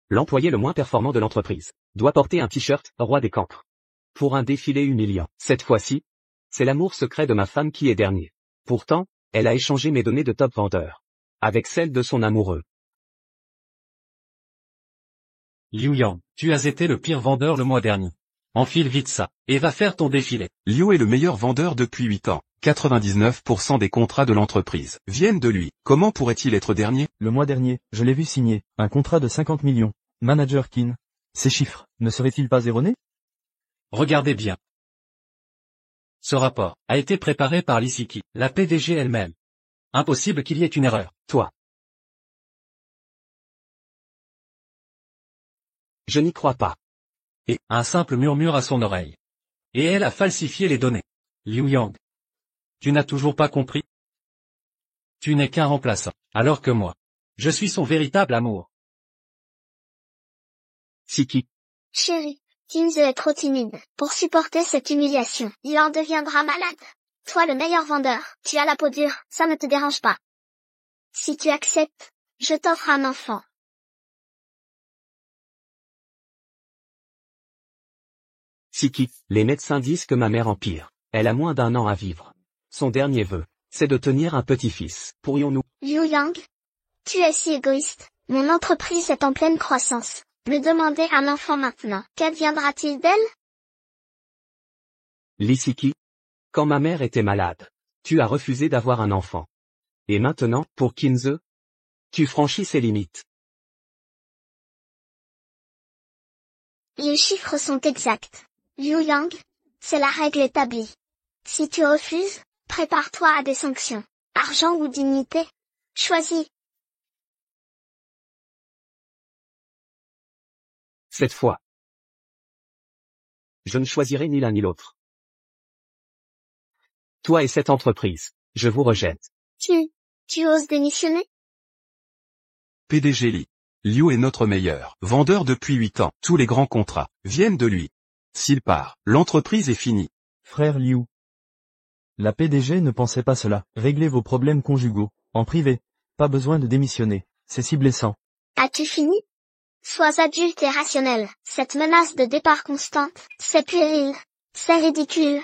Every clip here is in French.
l'employé le moins performant de l'entreprise, doit porter un t-shirt « Roi des cancres ». Pour un défilé humiliant. Cette fois-ci, c'est l'amour secret de ma femme qui est dernier. Pourtant, elle a échangé mes données de top vendeur avec celles de son amoureux. Liu Yang, tu as été le pire vendeur le mois dernier. Enfile vite ça, et va faire ton défilé. Liu est le meilleur vendeur depuis 8 ans. 99% des contrats de l'entreprise viennent de lui. Comment pourrait-il être dernier? Le mois dernier, je l'ai vu signer un contrat de 50 millions. Manager Kin. Ces chiffres, ne seraient-ils pas erronés? Regardez bien. Ce rapport a été préparé par Lisiki, la PDG elle-même. Impossible qu'il y ait une erreur. Toi. Je n'y crois pas. Et un simple murmure à son oreille. Et elle a falsifié les données. Liu Yang. Tu n'as toujours pas compris? Tu n'es qu'un remplaçant, alors que moi, je suis son véritable amour. Siki. Chérie, Kinze est trop timide pour supporter cette humiliation. Il en deviendra malade. Toi le meilleur vendeur, tu as la peau dure, ça ne te dérange pas. Si tu acceptes, je t'offre un enfant. Siki, les médecins disent que ma mère empire. Elle a moins d'1 an à vivre. Son dernier vœu, c'est de tenir un petit-fils. Pourrions-nous? Liu Yang, tu es si égoïste. Mon entreprise est en pleine croissance. Me demander un enfant maintenant. Qu'adviendra-t-il d'elle? Lisiki. Quand ma mère était malade, tu as refusé d'avoir un enfant. Et maintenant, pour Kinze, tu franchis ses limites. Les chiffres sont exacts. Liu Yang, c'est la règle établie. Si tu refuses, prépare-toi à des sanctions. Argent ou dignité? Choisis. Cette fois, je ne choisirai ni l'un ni l'autre. Toi et cette entreprise, je vous rejette. Tu oses démissionner? PDG Li. Liu est notre meilleur vendeur depuis 8 ans. Tous les grands contrats viennent de lui. S'il part, l'entreprise est finie. Frère Liu. La PDG ne pensait pas cela. Réglez vos problèmes conjugaux, en privé. Pas besoin de démissionner. C'est si blessant. As-tu fini? Sois adulte et rationnel. Cette menace de départ constante, c'est puéril. C'est ridicule.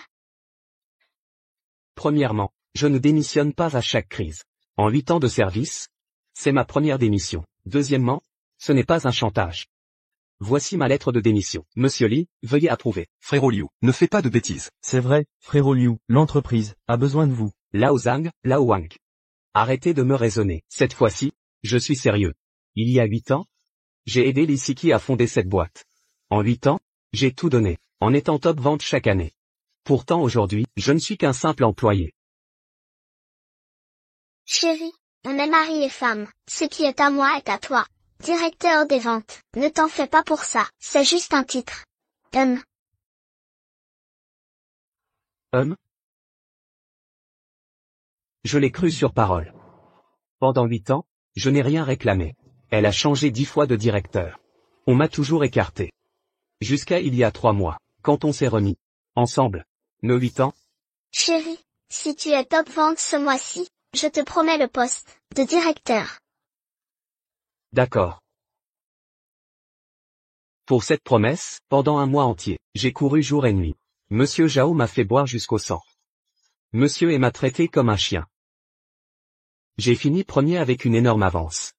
Premièrement, je ne démissionne pas à chaque crise. En 8 ans de service, c'est ma première démission. Deuxièmement, ce n'est pas un chantage. Voici ma lettre de démission. Monsieur Li, veuillez approuver. Frérot Liu, ne fais pas de bêtises. C'est vrai, frérot Liu, l'entreprise a besoin de vous. Lao Zhang, Lao Wang. Arrêtez de me raisonner. Cette fois-ci, je suis sérieux. Il y a 8 ans, j'ai aidé Lisiki à fonder cette boîte. En 8 ans, j'ai tout donné, en étant top vente chaque année. Pourtant aujourd'hui, je ne suis qu'un simple employé. Chérie, on est mari et femme. Ce qui est à moi est à toi. Directeur des ventes, ne t'en fais pas pour ça. C'est juste un titre. Je l'ai cru sur parole. Pendant 8 ans, je n'ai rien réclamé. Elle a changé 10 fois de directeur. On m'a toujours écarté. Jusqu'à il y a 3 mois, quand on s'est remis. Ensemble. Nos 8 ans. Chérie, si tu es top vente ce mois-ci, je te promets le poste de directeur. D'accord. Pour cette promesse, pendant 1 mois entier, j'ai couru jour et nuit. Monsieur Zhao m'a fait boire jusqu'au sang. Monsieur m'a traité comme un chien. J'ai fini premier avec une énorme avance.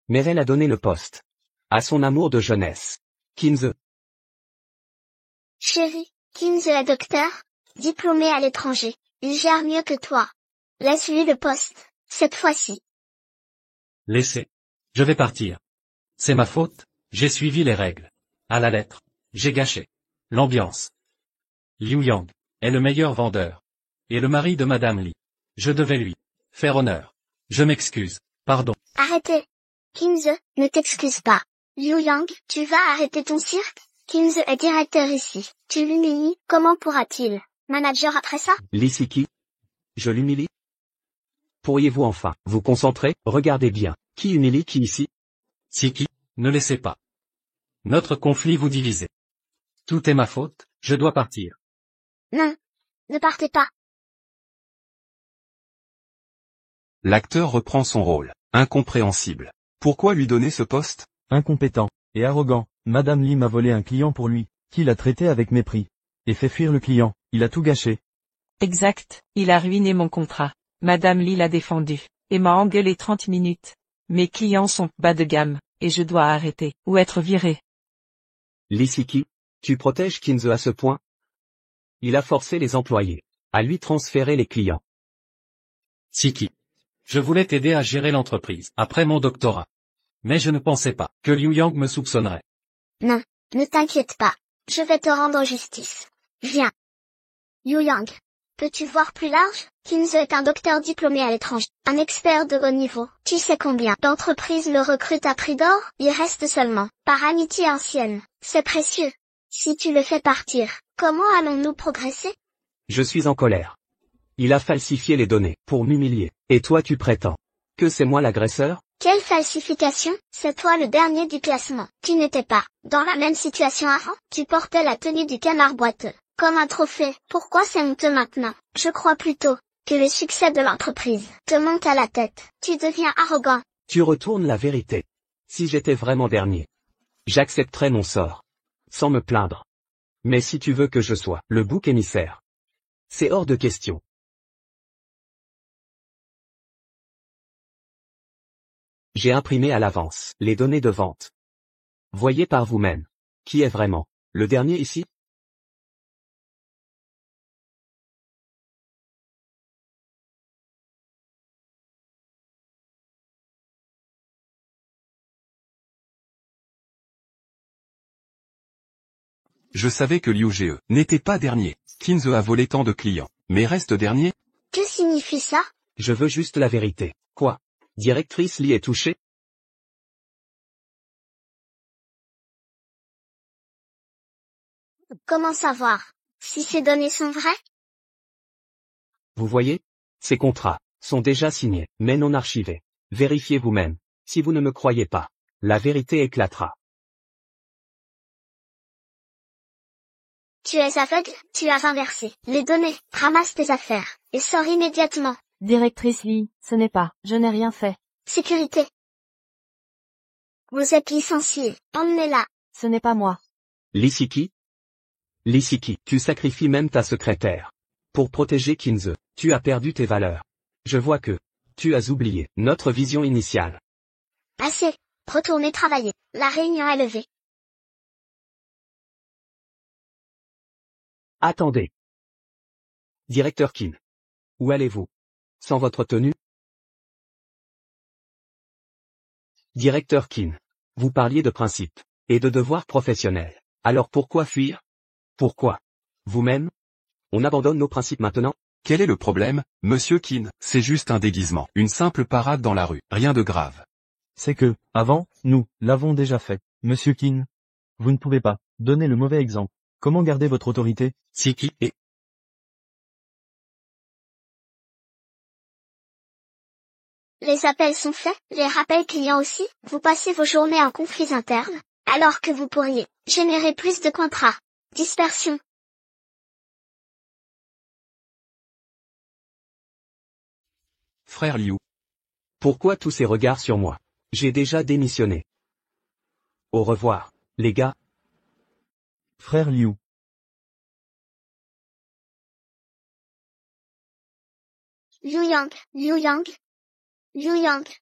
Mais elle a donné le poste à son amour de jeunesse. Kinze. Chérie, Kinze est docteur, diplômé à l'étranger. Il gère mieux que toi. Laisse-lui le poste, cette fois-ci. Laissez. Je vais partir. C'est ma faute, j'ai suivi les règles. À la lettre. J'ai gâché l'ambiance. Liu Yang est le meilleur vendeur. Et le mari de Madame Li. Je devais lui faire honneur. Je m'excuse. Pardon. Arrêtez. Kinze, ne t'excuse pas. Liu Yang, tu vas arrêter ton cirque? Kinze est directeur ici. Tu l'humilies, comment pourra-t-il manager après ça? Lisiki. Je l'humilie? Pourriez-vous enfin vous concentrer? Regardez bien. Qui humilie qui ici? Siki, ne laissez pas notre conflit vous diviser. Tout est ma faute, je dois partir. Non. Ne partez pas. L'acteur reprend son rôle. Incompréhensible. Pourquoi lui donner ce poste? Incompétent et arrogant, Madame Li m'a volé un client pour lui, qui l'a traité avec mépris. Et fait fuir le client, il a tout gâché. Exact, il a ruiné mon contrat. Madame Li l'a défendu, et m'a engueulé 30 minutes. Mes clients sont bas de gamme, et je dois arrêter, ou être viré. Lisiki, tu protèges Kinze à ce point? Il a forcé les employés à lui transférer les clients. Siki. Je voulais t'aider à gérer l'entreprise, après mon doctorat. Mais je ne pensais pas que Liu Yang me soupçonnerait. Non, ne t'inquiète pas. Je vais te rendre justice. Viens. Liu Yang. Peux-tu voir plus large? Kinze est un docteur diplômé à l'étranger, un expert de haut niveau. Tu sais combien d'entreprises le recrutent à prix d'or? Il reste seulement, par amitié ancienne. C'est précieux. Si tu le fais partir, comment allons-nous progresser? Je suis en colère. Il a falsifié les données pour m'humilier. Et toi tu prétends que c'est moi l'agresseur? Quelle falsification? C'est toi le dernier du classement. Tu n'étais pas dans la même situation avant. Tu portais la tenue du canard boiteux, comme un trophée. Pourquoi c'est honteux maintenant? Je crois plutôt que le succès de l'entreprise te monte à la tête. Tu deviens arrogant. Tu retournes la vérité. Si j'étais vraiment dernier, j'accepterais mon sort, sans me plaindre. Mais si tu veux que je sois le bouc émissaire, c'est hors de question. J'ai imprimé à l'avance les données de vente. Voyez par vous-même. Qui est vraiment le dernier ici? Je savais que Liu Ge n'était pas dernier. Kinze a volé tant de clients, mais reste dernier? Que signifie ça? Je veux juste la vérité. Quoi? Directrice Li est touchée? Comment savoir si ces données sont vraies? Vous voyez? Ces contrats sont déjà signés, mais non archivés. Vérifiez vous-même. Si vous ne me croyez pas, la vérité éclatera. Tu es aveugle, tu as inversé les données, ramasse tes affaires, et sors immédiatement. Directrice Lee, ce n'est pas, je n'ai rien fait. Sécurité. Vous êtes licencié, emmenez-la. Ce n'est pas moi. Lisiki? Lisiki, tu sacrifies même ta secrétaire. Pour protéger Kinze, tu as perdu tes valeurs. Je vois que tu as oublié notre vision initiale. Assez. Retournez travailler. La réunion est levée. Attendez. Directeur Kin. Où allez-vous? Sans votre tenue? Directeur Kin. Vous parliez de principes et de devoirs professionnels. Alors pourquoi fuir? Pourquoi? Vous-même? On abandonne nos principes maintenant? Quel est le problème, monsieur Qin? C'est juste un déguisement, une simple parade dans la rue, rien de grave. C'est que, avant, nous l'avons déjà fait. Monsieur Qin. Vous ne pouvez pas donner le mauvais exemple. Comment garder votre autorité? Siki et... Les appels sont faits, les rappels clients aussi. Vous passez vos journées en conflits internes, alors que vous pourriez générer plus de contrats. Dispersion. Frère Liu. Pourquoi tous ces regards sur moi? J'ai déjà démissionné. Au revoir, les gars. Frère Liu. Liu Yang, Liu Yang. Liu Yang.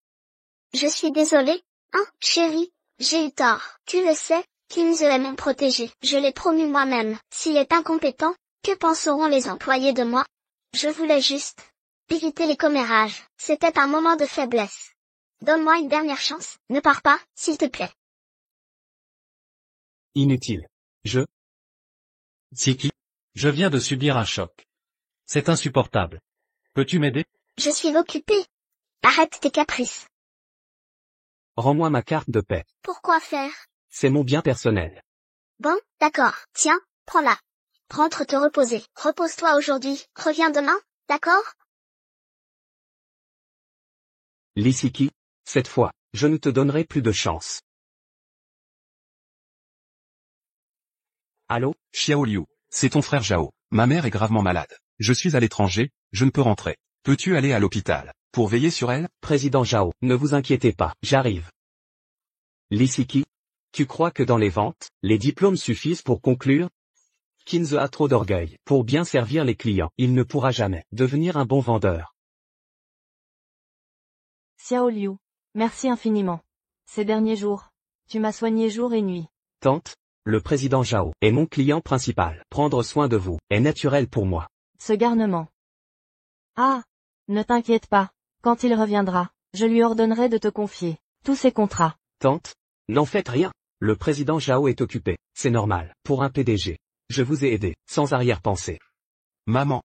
Je suis désolé, hein, chérie, j'ai eu tort. Tu le sais, Kinze est mon protégé. Je l'ai promu moi-même. S'il est incompétent, que penseront les employés de moi? Je voulais juste éviter les commérages. C'était un moment de faiblesse. Donne-moi une dernière chance. Ne pars pas, s'il te plaît. Inutile. Siki. Je viens de subir un choc. C'est insupportable. Peux-tu m'aider? Je suis occupée. Arrête tes caprices. Rends-moi ma carte de paix. Pourquoi faire? C'est mon bien personnel. Bon, d'accord. Tiens, prends-la. Rentre te reposer. Repose-toi aujourd'hui. Reviens demain, d'accord? Lisiki, cette fois, je ne te donnerai plus de chance. Allô? Xiao Liu, c'est ton frère Zhao. Ma mère est gravement malade. Je suis à l'étranger, je ne peux rentrer. Peux-tu aller à l'hôpital pour veiller sur elle? Président Zhao, ne vous inquiétez pas, j'arrive. Lisiki, tu crois que dans les ventes, les diplômes suffisent pour conclure? Kinze a trop d'orgueil. Pour bien servir les clients, il ne pourra jamais devenir un bon vendeur. Xiao Liu, merci infiniment. Ces derniers jours, tu m'as soigné jour et nuit. Tante, le président Zhao est mon client principal. Prendre soin de vous est naturel pour moi. Ce garnement. Ah, ne t'inquiète pas, quand il reviendra, je lui ordonnerai de te confier tous ses contrats. Tante, n'en faites rien. Le président Zhao est occupé, c'est normal, pour un PDG. Je vous ai aidé, sans arrière-pensée. Maman.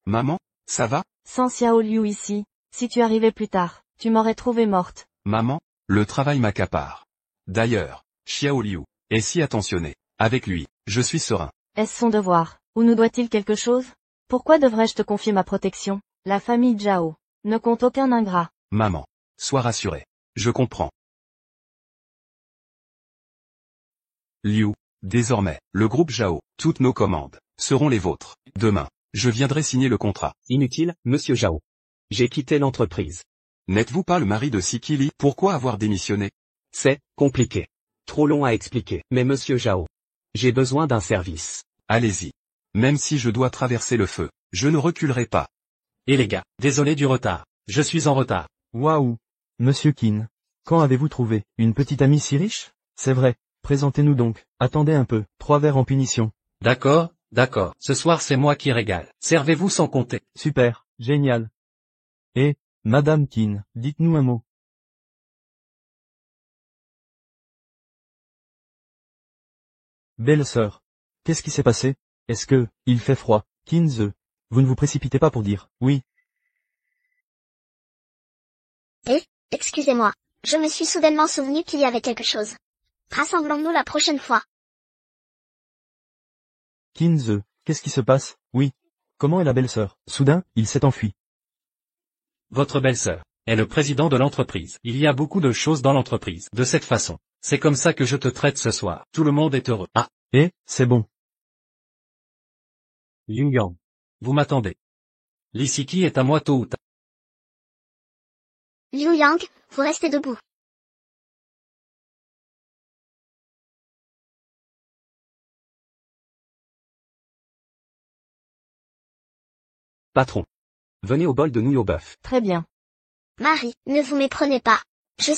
Maman, ça va? Sans Xiao Liu ici, si tu arrivais plus tard, tu m'aurais trouvée morte. Maman, le travail m'accapare. D'ailleurs, Xiao Liu est si attentionné. Avec lui, je suis serein. Est-ce son devoir, ou nous doit-il quelque chose? Pourquoi devrais-je te confier ma protection? La famille Zhao ne compte aucun ingrat. Maman, sois rassurée. Je comprends. Liu, désormais, le groupe Zhao, toutes nos commandes, seront les vôtres. Demain, je viendrai signer le contrat. Inutile, monsieur Zhao. J'ai quitté l'entreprise. N'êtes-vous pas le mari de Siki Li? Pourquoi avoir démissionné? C'est compliqué. Trop long à expliquer. Mais monsieur Zhao, j'ai besoin d'un service. Allez-y. Même si je dois traverser le feu, je ne reculerai pas. Et les gars, désolé du retard. Je suis en retard. Waouh. Monsieur Qin. Quand avez-vous trouvé une petite amie si riche? C'est vrai. Présentez-nous donc. Attendez un peu. 3 verres en punition. D'accord, d'accord. Ce soir c'est moi qui régale. Servez-vous sans compter. Super. Génial. Et, Madame Qin, dites-nous un mot. Belle sœur. Qu'est-ce qui s'est passé? Est-ce que, il fait froid? Kinze. Vous ne vous précipitez pas pour dire, oui. Excusez-moi. Je me suis soudainement souvenu qu'il y avait quelque chose. Rassemblons-nous la prochaine fois. Kinze, qu'est-ce qui se passe? Oui. Comment est la belle-sœur? Soudain, il s'est enfui. Votre belle-sœur est le président de l'entreprise. Il y a beaucoup de choses dans l'entreprise. De cette façon. C'est comme ça que je te traite ce soir. Tout le monde est heureux. Ah, C'est bon. Liu Yang. Vous m'attendez. Lisiki est à moi tôt ou tard. Liu Yang, vous restez debout. Patron. Venez au bol de nouilles au bœuf. Très bien. Marie, ne vous méprenez pas. Je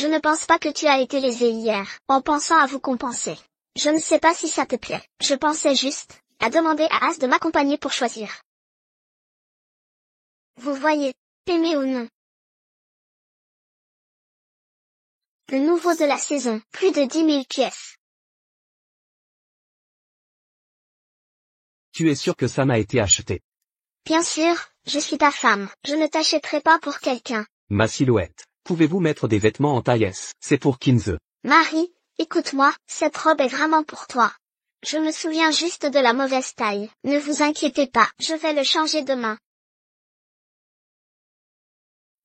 ne pense pas que tu as été lésée hier, en pensant à vous compenser. Je ne sais pas si ça te plaît. Je pensais juste à demander à As de m'accompagner pour choisir. Vous voyez, aimé ou non. Le nouveau de la saison, plus de 10 000 pièces. Tu es sûr que ça m'a été acheté? Bien sûr, je suis ta femme. Je ne t'achèterai pas pour quelqu'un. Ma silhouette. Pouvez-vous mettre des vêtements en taille S? C'est pour Kinze. Marie, écoute-moi, cette robe est vraiment pour toi. Je me souviens juste de la mauvaise taille. Ne vous inquiétez pas, je vais le changer demain.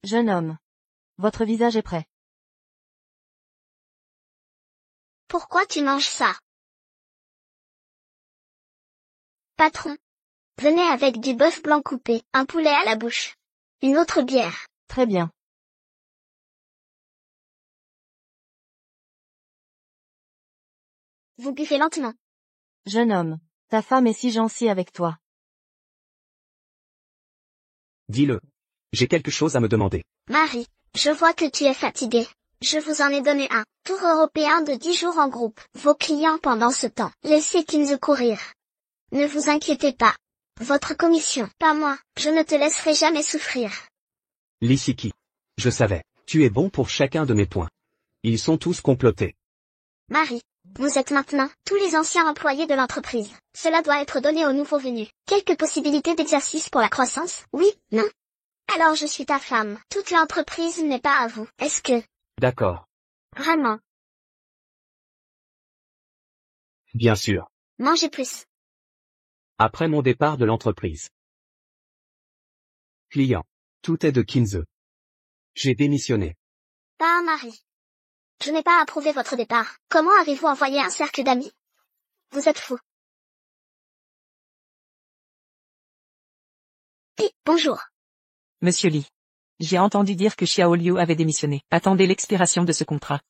Jeune homme. Votre visage est prêt. Pourquoi tu manges ça? Patron. Venez avec du bœuf blanc coupé, un poulet à la bouche. Une autre bière. Très bien. Vous buvez lentement. Jeune homme. Ta femme est si gentille avec toi. Dis-le. J'ai quelque chose à me demander. Marie, je vois que tu es fatiguée. Je vous en ai donné un tour européen de 10 jours en groupe. Vos clients pendant ce temps. Laissez Kinze courir. Ne vous inquiétez pas. Votre commission, pas moi. Je ne te laisserai jamais souffrir. Lisiki. Je savais. Tu es bon pour chacun de mes points. Ils sont tous complotés. Marie, vous êtes maintenant tous les anciens employés de l'entreprise. Cela doit être donné aux nouveaux venus. Quelques possibilités d'exercice pour la croissance? Oui, non? Alors je suis ta femme. Toute l'entreprise n'est pas à vous. Est-ce que... D'accord. Vraiment? Bien sûr. Mangez plus. Après mon départ de l'entreprise. Client. Tout est de Kinze. J'ai démissionné. Pas Marie. Je n'ai pas approuvé votre départ. Comment avez-vous envoyé un cercle d'amis? Vous êtes fou. Bonjour. Monsieur Li. J'ai entendu dire que Xiao Liu avait démissionné. Attendez l'expiration de ce contrat.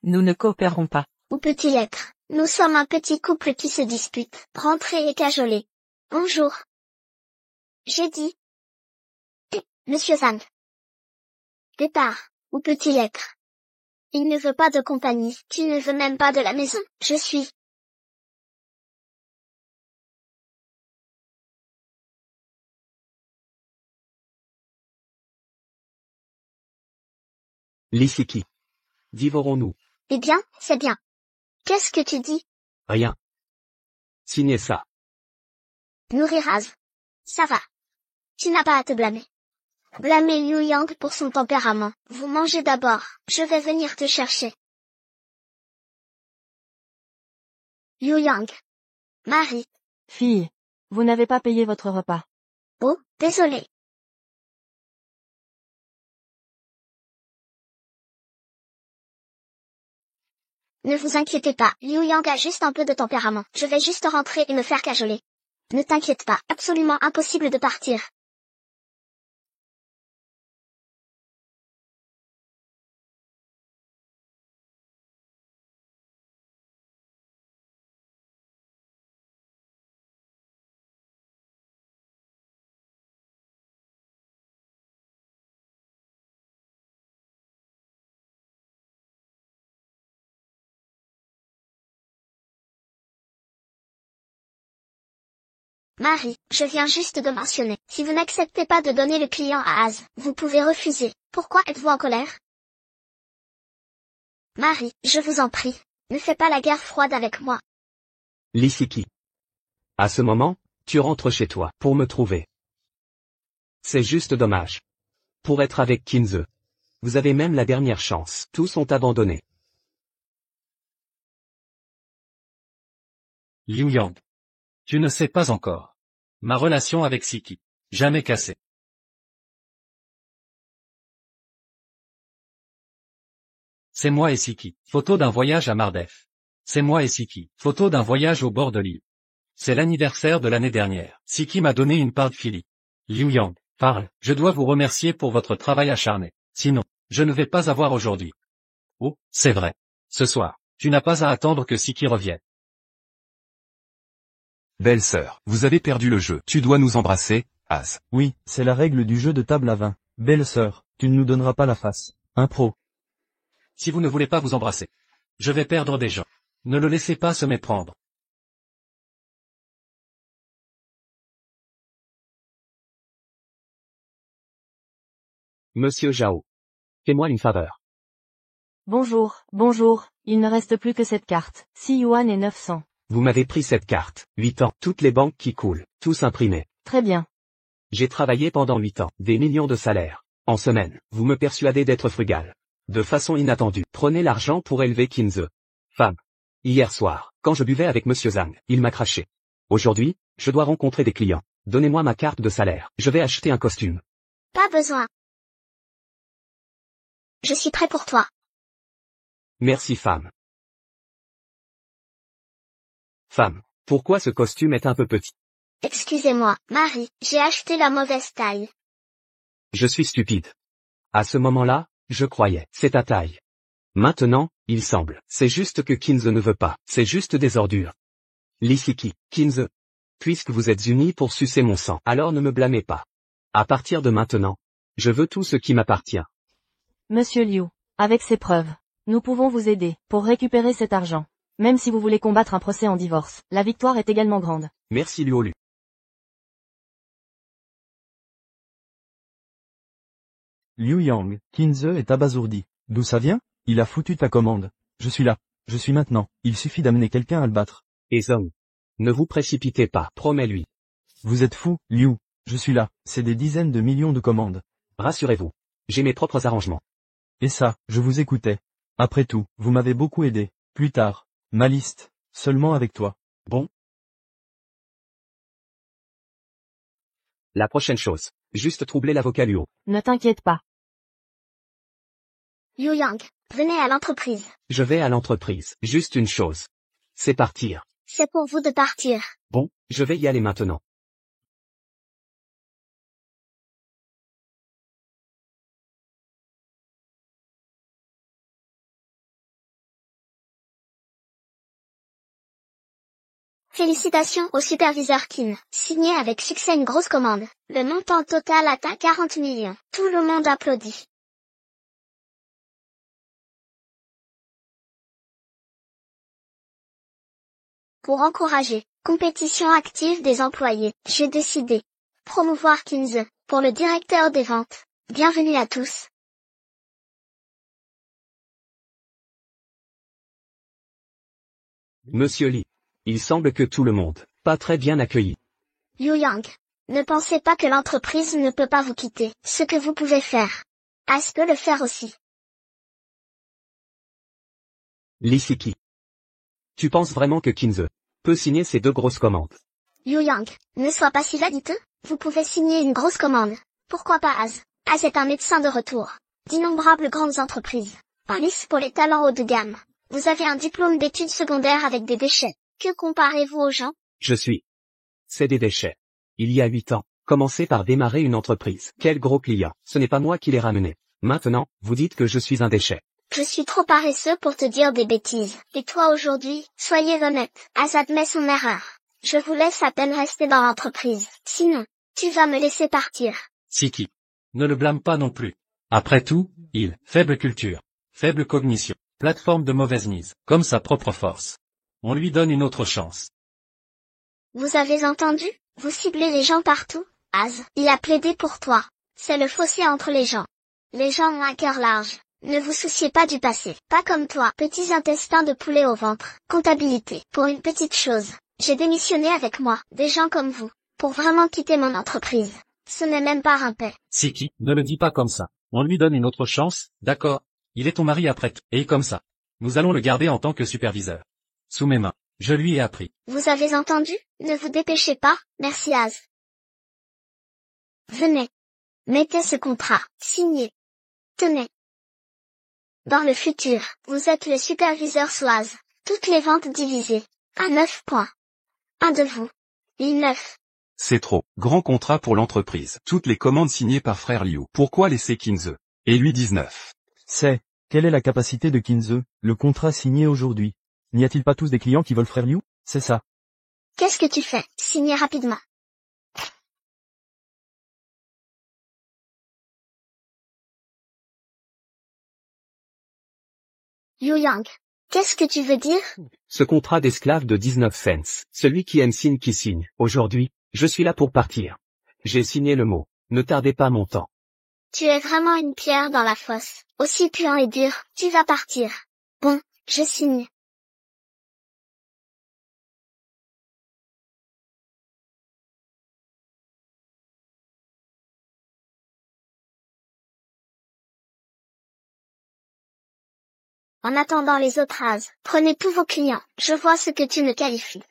Nous ne coopérerons pas. Où peut-il être? Nous sommes un petit couple qui se dispute. Rentrez et cajolez. Bonjour. J'ai dit. Monsieur Zhang. Départ. Où peut-il être? Il ne veut pas de compagnie. Tu ne veux même pas de la maison. Je suis. Lisiki. Divorons-nous? Eh bien, c'est bien. Qu'est-ce que tu dis? Rien. Signez ça. Nourriraz. Ça va. Tu n'as pas à te blâmer. Blâmer Liu Yang pour son tempérament. Vous mangez d'abord. Je vais venir te chercher. Liu Yang. Marie. Fille. Vous n'avez pas payé votre repas. Oh, désolé. Ne vous inquiétez pas, Liu Yang a juste un peu de tempérament. Je vais juste rentrer et me faire cajoler. Ne t'inquiète pas, absolument impossible de partir. Marie, je viens juste de mentionner, si vous n'acceptez pas de donner le client à Az, vous pouvez refuser. Pourquoi êtes-vous en colère? Marie, je vous en prie, ne fais pas la guerre froide avec moi. Lisiki. À ce moment, tu rentres chez toi pour me trouver. C'est juste dommage. Pour être avec Kinze. Vous avez même la dernière chance. Tous ont abandonné. Liu Yang. Tu ne sais pas encore. Ma relation avec Siki. Jamais cassée. C'est moi et Siki. Photo d'un voyage à Mardef. C'est moi et Siki. Photo d'un voyage au bord de l'île. C'est l'anniversaire de l'année dernière. Siki m'a donné une part de Philly. Liu Yang, parle. Je dois vous remercier pour votre travail acharné. Sinon, je ne vais pas avoir aujourd'hui. Oh, c'est vrai. Ce soir, tu n'as pas à attendre que Siki revienne. Belle-sœur, vous avez perdu le jeu. Tu dois nous embrasser, Az. Oui, c'est la règle du jeu de table à 20. Belle sœur, tu ne nous donneras pas la face. Impro. Si vous ne voulez pas vous embrasser, je vais perdre des gens. Ne le laissez pas se méprendre. Monsieur Zhao. Fais-moi une faveur. Bonjour, bonjour, il ne reste plus que cette carte. 6 yuan et 900. Vous m'avez pris cette carte. 8 ans. Toutes les banques qui coulent. Tous imprimés. Très bien. J'ai travaillé pendant 8 ans. Des millions de salaires. En semaine. Vous me persuadez d'être frugal. De façon inattendue. Prenez l'argent pour élever Kinze. Femme. Hier soir, quand je buvais avec Monsieur Zhang, il m'a craché. Aujourd'hui, je dois rencontrer des clients. Donnez-moi ma carte de salaire. Je vais acheter un costume. Pas besoin. Je suis prêt pour toi. Merci femme. Femme, pourquoi ce costume est un peu petit? Excusez-moi, Marie, j'ai acheté la mauvaise taille. Je suis stupide. À ce moment-là, je croyais, c'est ta taille. Maintenant, il semble, c'est juste que Kinze ne veut pas, c'est juste des ordures. Lisiki, Kinze. Puisque vous êtes unis pour sucer mon sang, alors ne me blâmez pas. À partir de maintenant, je veux tout ce qui m'appartient. Monsieur Liu, avec ces preuves, nous pouvons vous aider pour récupérer cet argent. Même si vous voulez combattre un procès en divorce, la victoire est également grande. Merci Liu. Liu Yang, Kinze est abasourdi. D'où ça vient? Il a foutu ta commande. Je suis là. Je suis maintenant. Il suffit d'amener quelqu'un à le battre. Et Zhong. Ne vous précipitez pas, promets-lui. Vous êtes fou, Liu. Je suis là. C'est des dizaines de millions de commandes. Rassurez-vous. J'ai mes propres arrangements. Et ça, je vous écoutais. Après tout, vous m'avez beaucoup aidé. Plus tard. Ma liste. Seulement avec toi. Bon. La prochaine chose. Juste troubler l'avocat Luo. Ne t'inquiète pas. Liu Yang, venez à l'entreprise. Je vais à l'entreprise. Juste une chose. C'est partir. C'est pour vous de partir. Bon, je vais y aller maintenant. Félicitations au superviseur Kim. Signé avec succès une grosse commande. Le montant total atteint 40 millions. Tout le monde applaudit. Pour encourager compétition active des employés, j'ai décidé promouvoir Kinze pour le directeur des ventes. Bienvenue à tous. Monsieur Lee. Il semble que tout le monde, pas très bien accueilli. Liu Yang, ne pensez pas que l'entreprise ne peut pas vous quitter. Ce que vous pouvez faire, As peut le faire aussi. Lee Siki. Tu penses vraiment que Kinze peut signer ces 2 grosses commandes? Liu Yang, ne sois pas si vaditeux. Vous pouvez signer une grosse commande. Pourquoi pas Az? Az est un médecin de retour d'innombrables grandes entreprises. En lice pour les talents haut de gamme. Vous avez un diplôme d'études secondaires avec des déchets. Que comparez-vous aux gens? C'est des déchets. Il y a 8 ans, commencé par démarrer une entreprise. Quel gros client. Ce n'est pas moi qui l'ai ramené. Maintenant, vous dites que je suis un déchet. Je suis trop paresseux pour te dire des bêtises. Et toi aujourd'hui, soyez honnête. Az admet son erreur. Je vous laisse à peine rester dans l'entreprise. Sinon, tu vas me laisser partir. Siki. Ne le blâme pas non plus. Après tout, faible culture, faible cognition, plateforme de mauvaise mise, comme sa propre force. On lui donne une autre chance. Vous avez entendu? Vous ciblez les gens partout. Az, il a plaidé pour toi. C'est le fossé entre les gens. Les gens ont un cœur large. Ne vous souciez pas du passé. Pas comme toi, petits intestins de poulet au ventre. Comptabilité. Pour une petite chose, j'ai démissionné avec moi, des gens comme vous, pour vraiment quitter mon entreprise. Ce n'est même pas un paix. Siki, ne le dis pas comme ça. On lui donne une autre chance, d'accord. Il est ton mari après tout. Et comme ça, nous allons le garder en tant que superviseur. Sous mes mains, je lui ai appris. Vous avez entendu? Ne vous dépêchez pas, merci Az. Venez. Mettez ce contrat, signez. Tenez. Dans le futur, vous êtes le superviseur sous Az. Toutes les ventes divisées. À 9 points. Un de vous. Il 9. C'est trop. Grand contrat pour l'entreprise. Toutes les commandes signées par frère Liu. Pourquoi laisser Kinze? Et lui 19. Quelle est la capacité de Kinze, le contrat signé aujourd'hui? N'y a-t-il pas tous des clients qui veulent frère Liu? C'est ça. Qu'est-ce que tu fais? Signez rapidement. Liu Yang. Qu'est-ce que tu veux dire? Ce contrat d'esclave de 19 cents. Celui qui aime signe qui signe. Aujourd'hui, je suis là pour partir. J'ai signé le mot. Ne tardez pas mon temps. Tu es vraiment une pierre dans la fosse. Aussi puant et dur, tu vas partir. Bon, je signe. En attendant les autres Az, prenez tous vos clients. Je vois ce que tu me qualifies.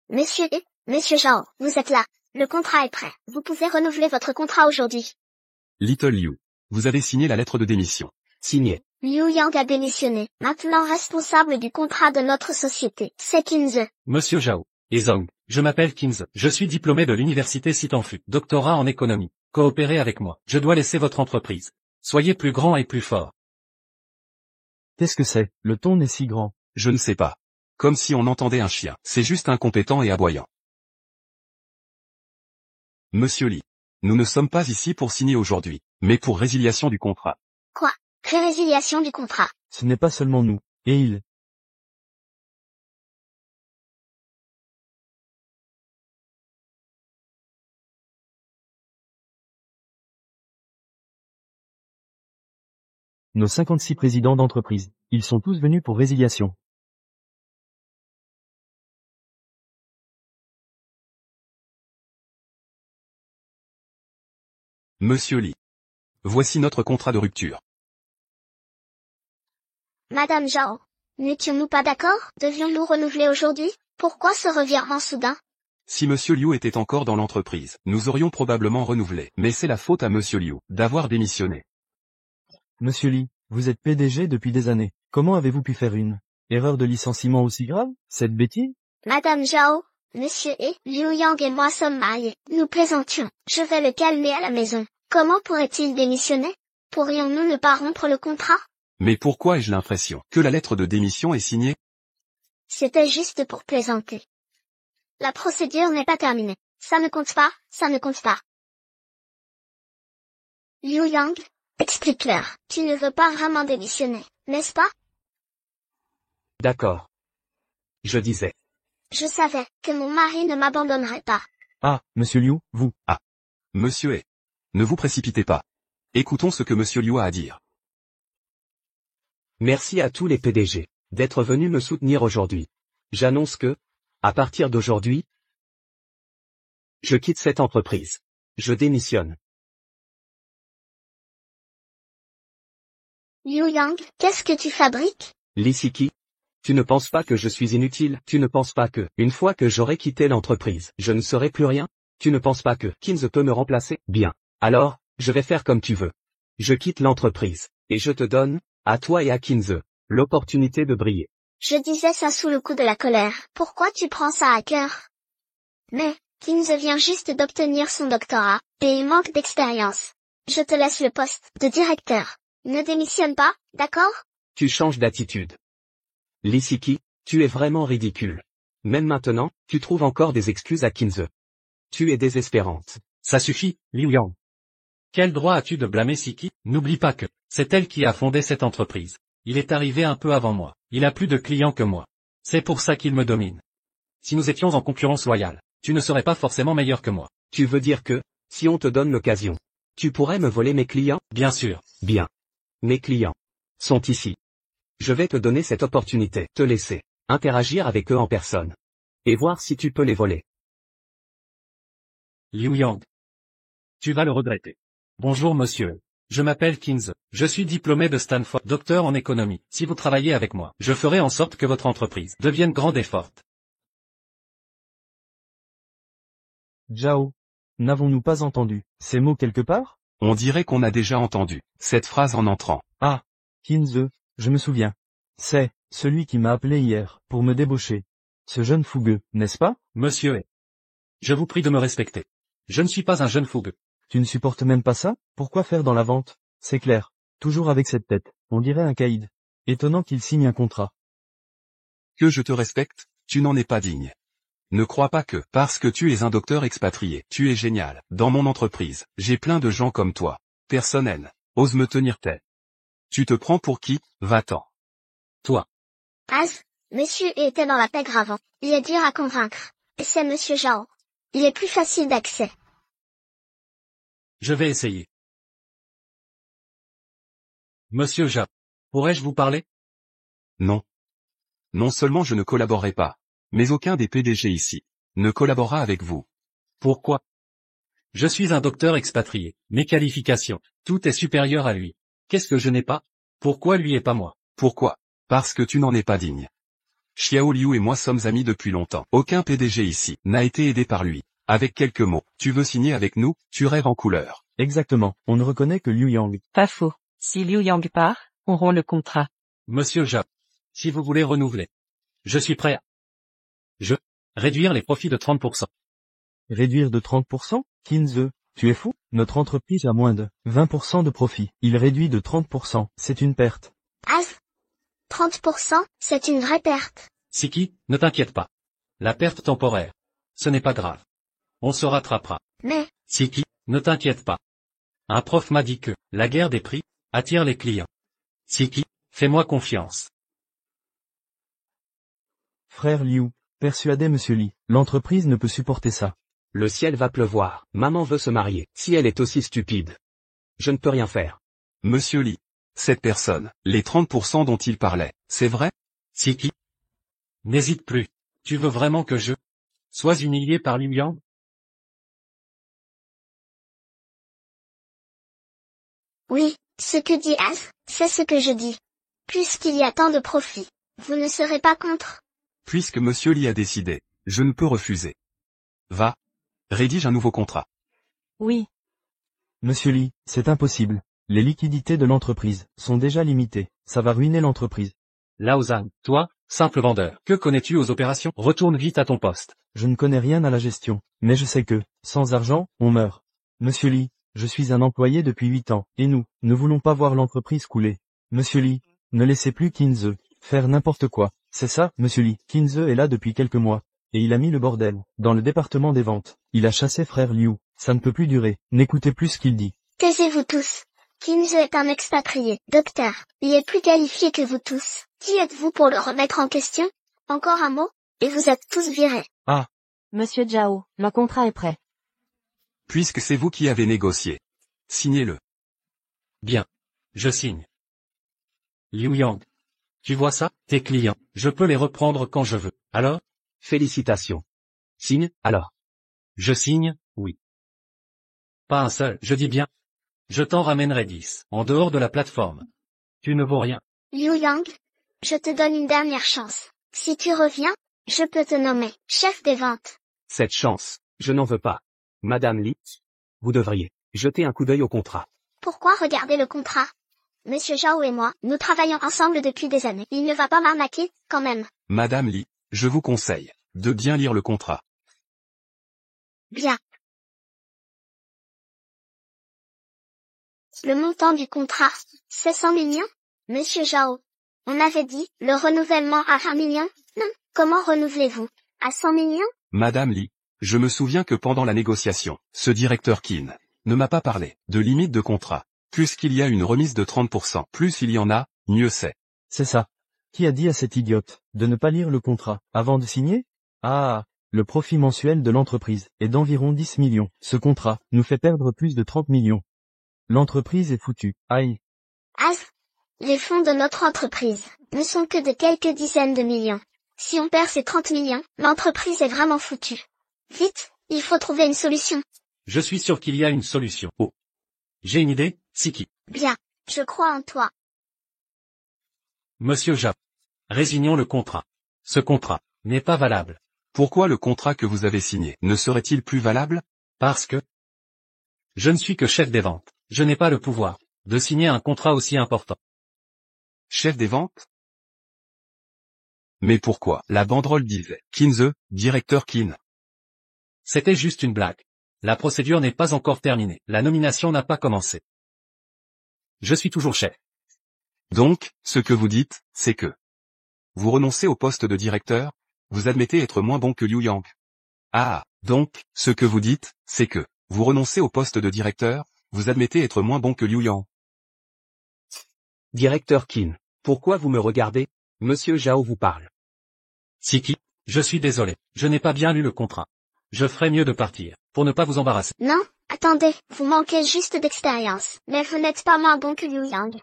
Monsieur Zhao, vous êtes là. Le contrat est prêt. Vous pouvez renouveler votre contrat aujourd'hui. Little Liu. Vous avez signé la lettre de démission. Signé. Liu Yang a démissionné. Maintenant responsable du contrat de notre société, c'est Kinze. Monsieur Zhao. Et Zong. Je m'appelle Kinze. Je suis diplômé de l'université Sitanfu. Doctorat en économie. Coopérez avec moi. Je dois laisser votre entreprise. Soyez plus grand et plus fort. Qu'est-ce que c'est? Le ton est si grand. Je ne sais pas. Comme si on entendait un chien. C'est juste incompétent et aboyant. Monsieur Lee. Nous ne sommes pas ici pour signer aujourd'hui, mais pour résiliation du contrat. Quoi? Résiliation du contrat. Ce n'est pas seulement nous. Et il. Nos 56 présidents d'entreprise. Ils sont tous venus pour résiliation. Monsieur Lee. Voici notre contrat de rupture. Madame Zhao. N'étions-nous pas d'accord? Devions-nous renouveler aujourd'hui? Pourquoi ce revirement soudain? Si Monsieur Liu était encore dans l'entreprise, nous aurions probablement renouvelé. Mais c'est la faute à Monsieur Liu, d'avoir démissionné. Monsieur Lee, vous êtes PDG depuis des années. Comment avez-vous pu faire une erreur de licenciement aussi grave? Cette bêtise? Madame Zhao, Monsieur Liu Yang et moi sommes mariés. Nous plaisantions. Je vais le calmer à la maison. Comment pourrait-il démissionner? Pourrions-nous ne pas rompre le contrat? Mais pourquoi ai-je l'impression que la lettre de démission est signée? C'était juste pour plaisanter. La procédure n'est pas terminée. Ça ne compte pas, ça ne compte pas. Liu Yang, explique-leur. Tu ne veux pas vraiment démissionner, n'est-ce pas? D'accord. Je disais. Je savais que mon mari ne m'abandonnerait pas. Ah, monsieur Liu, vous. Monsieur est. Ne vous précipitez pas. Écoutons ce que monsieur Liu a à dire. Merci à tous les PDG d'être venus me soutenir aujourd'hui. J'annonce que, à partir d'aujourd'hui, je quitte cette entreprise. Je démissionne. Liu Yang, qu'est-ce que tu fabriques? Lisiki, tu ne penses pas que je suis inutile? Tu ne penses pas que, une fois que j'aurai quitté l'entreprise, je ne serai plus rien? Tu ne penses pas que Kinze peut me remplacer? Bien. Alors, je vais faire comme tu veux. Je quitte l'entreprise, et je te donne, à toi et à Kinze, l'opportunité de briller. Je disais ça sous le coup de la colère. Pourquoi tu prends ça à cœur? Mais, Kinze vient juste d'obtenir son doctorat, et il manque d'expérience. Je te laisse le poste de directeur. Ne démissionne pas, d'accord? Tu changes d'attitude. Lisiki, tu es vraiment ridicule. Même maintenant, tu trouves encore des excuses à Kinze. Tu es désespérante. Ça suffit, Liu Yang. Quel droit as-tu de blâmer Siki? N'oublie pas que, c'est elle qui a fondé cette entreprise. Il est arrivé un peu avant moi. Il a plus de clients que moi. C'est pour ça qu'il me domine. Si nous étions en concurrence loyale, tu ne serais pas forcément meilleur que moi. Tu veux dire que, si on te donne l'occasion, tu pourrais me voler mes clients? Bien sûr. Bien. Mes clients sont ici. Je vais te donner cette opportunité, te laisser interagir avec eux en personne. Et voir si tu peux les voler. Liu Yang. Tu vas le regretter. Bonjour monsieur. Je m'appelle Kinze. Je suis diplômé de Stanford, docteur en économie. Si vous travaillez avec moi, je ferai en sorte que votre entreprise devienne grande et forte. Zhao. N'avons-nous pas entendu ces mots quelque part? On dirait qu'on a déjà entendu cette phrase en entrant. Ah, Kinze, je me souviens. C'est celui qui m'a appelé hier pour me débaucher. Ce jeune fougueux, n'est-ce pas? Monsieur est. Je vous prie de me respecter. Je ne suis pas un jeune fougueux. Tu ne supportes même pas ça? Pourquoi faire dans la vente? C'est clair. Toujours avec cette tête. On dirait un caïd. Étonnant qu'il signe un contrat. Que je te respecte, tu n'en es pas digne. Ne crois pas que, parce que tu es un docteur expatrié, tu es génial. Dans mon entreprise, j'ai plein de gens comme toi. Personne ose me tenir tête. Tu te prends pour qui? Va-t'en. Toi. Az, monsieur était dans la pègre avant. Il est dur à convaincre. Et c'est monsieur Zhao. Il est plus facile d'accès. Je vais essayer. Monsieur Zhao. Pourrais-je vous parler? Non. Non seulement je ne collaborerai pas, mais aucun des PDG ici ne collaborera avec vous. Pourquoi? Je suis un docteur expatrié. Mes qualifications, tout est supérieur à lui. Qu'est-ce que je n'ai pas? Pourquoi lui et pas moi? Pourquoi? Parce que tu n'en es pas digne. Xiao Liu et moi sommes amis depuis longtemps. Aucun PDG ici n'a été aidé par lui. Avec quelques mots, tu veux signer avec nous, tu rêves en couleur. Exactement. On ne reconnaît que Liu Yang. Pas faux. Si Liu Yang part, on rompt le contrat. Monsieur Zhao. Si vous voulez renouveler. Je suis prêt à. Réduire les profits de 30%. Réduire de 30%? Kinze, tu es fou? Notre entreprise a moins de 20% de profit. Il réduit de 30%. C'est une perte. Az, 30%, c'est une vraie perte. Siki, ne t'inquiète pas. La perte temporaire. Ce n'est pas grave. On se rattrapera. Mais, Siki, ne t'inquiète pas. Un prof m'a dit que la guerre des prix attire les clients. Siki, fais-moi confiance. Frère Liu, persuadez monsieur Li. L'entreprise ne peut supporter ça. Le ciel va pleuvoir. Maman veut se marier. Si elle est aussi stupide, je ne peux rien faire. Monsieur Li. Cette personne, les 30% dont il parlait, c'est vrai? Siki. N'hésite plus. Tu veux vraiment que je sois humilié par Liu Yang? oui, ce que dit Az, c'est ce que je dis. Puisqu'il y a tant de profit, vous ne serez pas contre? Puisque monsieur Li a décidé, je ne peux refuser. Va. Rédige un nouveau contrat. Oui. Monsieur Li, c'est impossible. Les liquidités de l'entreprise sont déjà limitées. Ça va ruiner l'entreprise. Lao Zhang, toi, simple vendeur, que connais-tu aux opérations? Retourne vite à ton poste. Je ne connais rien à la gestion, mais je sais que, sans argent, on meurt. Monsieur Li, je suis un employé depuis 8 ans, et nous, ne voulons pas voir l'entreprise couler. Monsieur Li, ne laissez plus Kinze faire n'importe quoi. C'est ça, monsieur Lee. Kinze est là depuis quelques mois. Et il a mis le bordel. Dans le département des ventes. Il a chassé frère Liu. Ça ne peut plus durer. N'écoutez plus ce qu'il dit. Taisez-vous tous. Kinze est un expatrié. Docteur, il est plus qualifié que vous tous. Qui êtes-vous pour le remettre en question? Encore un mot, et vous êtes tous virés. Ah. Monsieur Zhao, le contrat est prêt. Puisque c'est vous qui avez négocié. Signez-le. Bien. Je signe. Liu Yang. Tu vois ça, tes clients, je peux les reprendre quand je veux. Alors? Félicitations. Signe, alors. Je signe, oui. Pas un seul, je dis bien. Je t'en ramènerai 10, en dehors de la plateforme. Tu ne vaux rien. Liu Yang, je te donne une dernière chance. Si tu reviens, je peux te nommer chef des ventes. Cette chance, je n'en veux pas. Madame Lee, vous devriez jeter un coup d'œil au contrat. Pourquoi regarder le contrat? Monsieur Zhao et moi, nous travaillons ensemble depuis des années. Il ne va pas m'arnaquer, quand même. Madame Lee, je vous conseille de bien lire le contrat. Bien. Le montant du contrat, c'est 100 millions? Monsieur Zhao, on avait dit, le renouvellement à 1 million? Non, comment renouvelez-vous? À 100 millions? Madame Lee, je me souviens que pendant la négociation, ce directeur Qin ne m'a pas parlé de limite de contrat. Puisqu'il y a une remise de 30%, plus il y en a, mieux c'est. C'est ça. Qui a dit à cet idiote de ne pas lire le contrat avant de signer? Ah, le profit mensuel de l'entreprise est d'environ 10 millions. Ce contrat nous fait perdre plus de 30 millions. L'entreprise est foutue. Aïe. Les fonds de notre entreprise ne sont que de quelques dizaines de millions. Si on perd ces 30 millions, l'entreprise est vraiment foutue. Vite, il faut trouver une solution. Je suis sûr qu'il y a une solution. Oh. J'ai une idée, Siki. Bien, je crois en toi. Monsieur Zhao. Résignons le contrat. Ce contrat n'est pas valable. Pourquoi le contrat que vous avez signé ne serait-il plus valable? Parce que je ne suis que chef des ventes. Je n'ai pas le pouvoir de signer un contrat aussi important. Chef des ventes? Mais pourquoi? La banderole disait Kinze, directeur Qin. C'était juste une blague. La procédure n'est pas encore terminée. La nomination n'a pas commencé. Je suis toujours chef. Donc, ce que vous dites, c'est que vous renoncez au poste de directeur? Vous admettez être moins bon que Liu Yang. Ah, donc, ce que vous dites, c'est que vous renoncez au poste de directeur? Vous admettez être moins bon que Liu Yang. Directeur Qin, pourquoi vous me regardez? Monsieur Zhao vous parle. Siki, je suis désolé. Je n'ai pas bien lu le contrat. Je ferais mieux de partir, pour ne pas vous embarrasser. Non, attendez, vous manquez juste d'expérience, mais vous n'êtes pas moins bon que Liu Yang.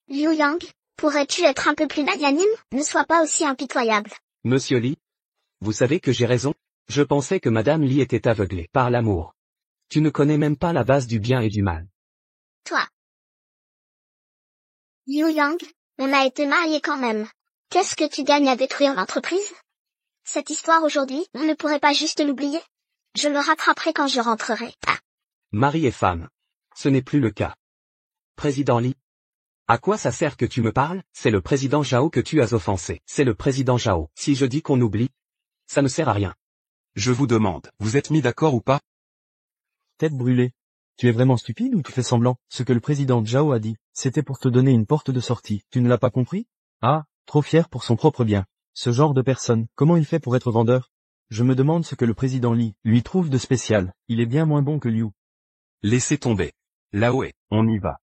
Liu Yang, pourrais-tu être un peu plus magnanime? Ne sois pas aussi impitoyable. Monsieur Lee? Vous savez que j'ai raison? Je pensais que Madame Lee était aveuglée par l'amour. Tu ne connais même pas la base du bien et du mal. Toi. Liu Yang, on a été mariés quand même. Qu'est-ce que tu gagnes à détruire l'entreprise? Cette histoire aujourd'hui, on ne pourrait pas juste l'oublier? Je le rattraperai quand je rentrerai. Ah. Mari et femme. Ce n'est plus le cas. Président Lee. À quoi ça sert que tu me parles? C'est le président Zhao que tu as offensé. C'est le président Zhao. Si je dis qu'on oublie, ça ne sert à rien. Je vous demande, vous êtes mis d'accord ou pas? Tête brûlée. Tu es vraiment stupide ou tu fais semblant? Ce que le président Zhao a dit, c'était pour te donner une porte de sortie. Tu ne l'as pas compris? Ah, trop fier pour son propre bien. Ce genre de personne, comment il fait pour être vendeur? Je me demande ce que le président Lee lui trouve de spécial. Il est bien moins bon que Liu. Laissez tomber. Là-haut, on y va.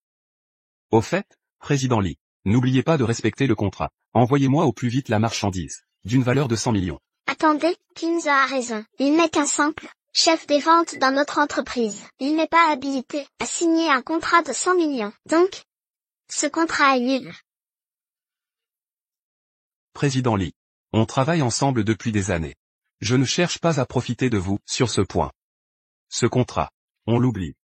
Au fait, président Lee, n'oubliez pas de respecter le contrat. Envoyez-moi au plus vite la marchandise, d'une valeur de 100 millions. Attendez, Kinze a raison. Il n'est qu'un simple chef des ventes dans notre entreprise. Il n'est pas habilité à signer un contrat de 100 millions. Donc, ce contrat est nul. Président Lee, on travaille ensemble depuis des années. Je ne cherche pas à profiter de vous sur ce point. Ce contrat, on l'oublie.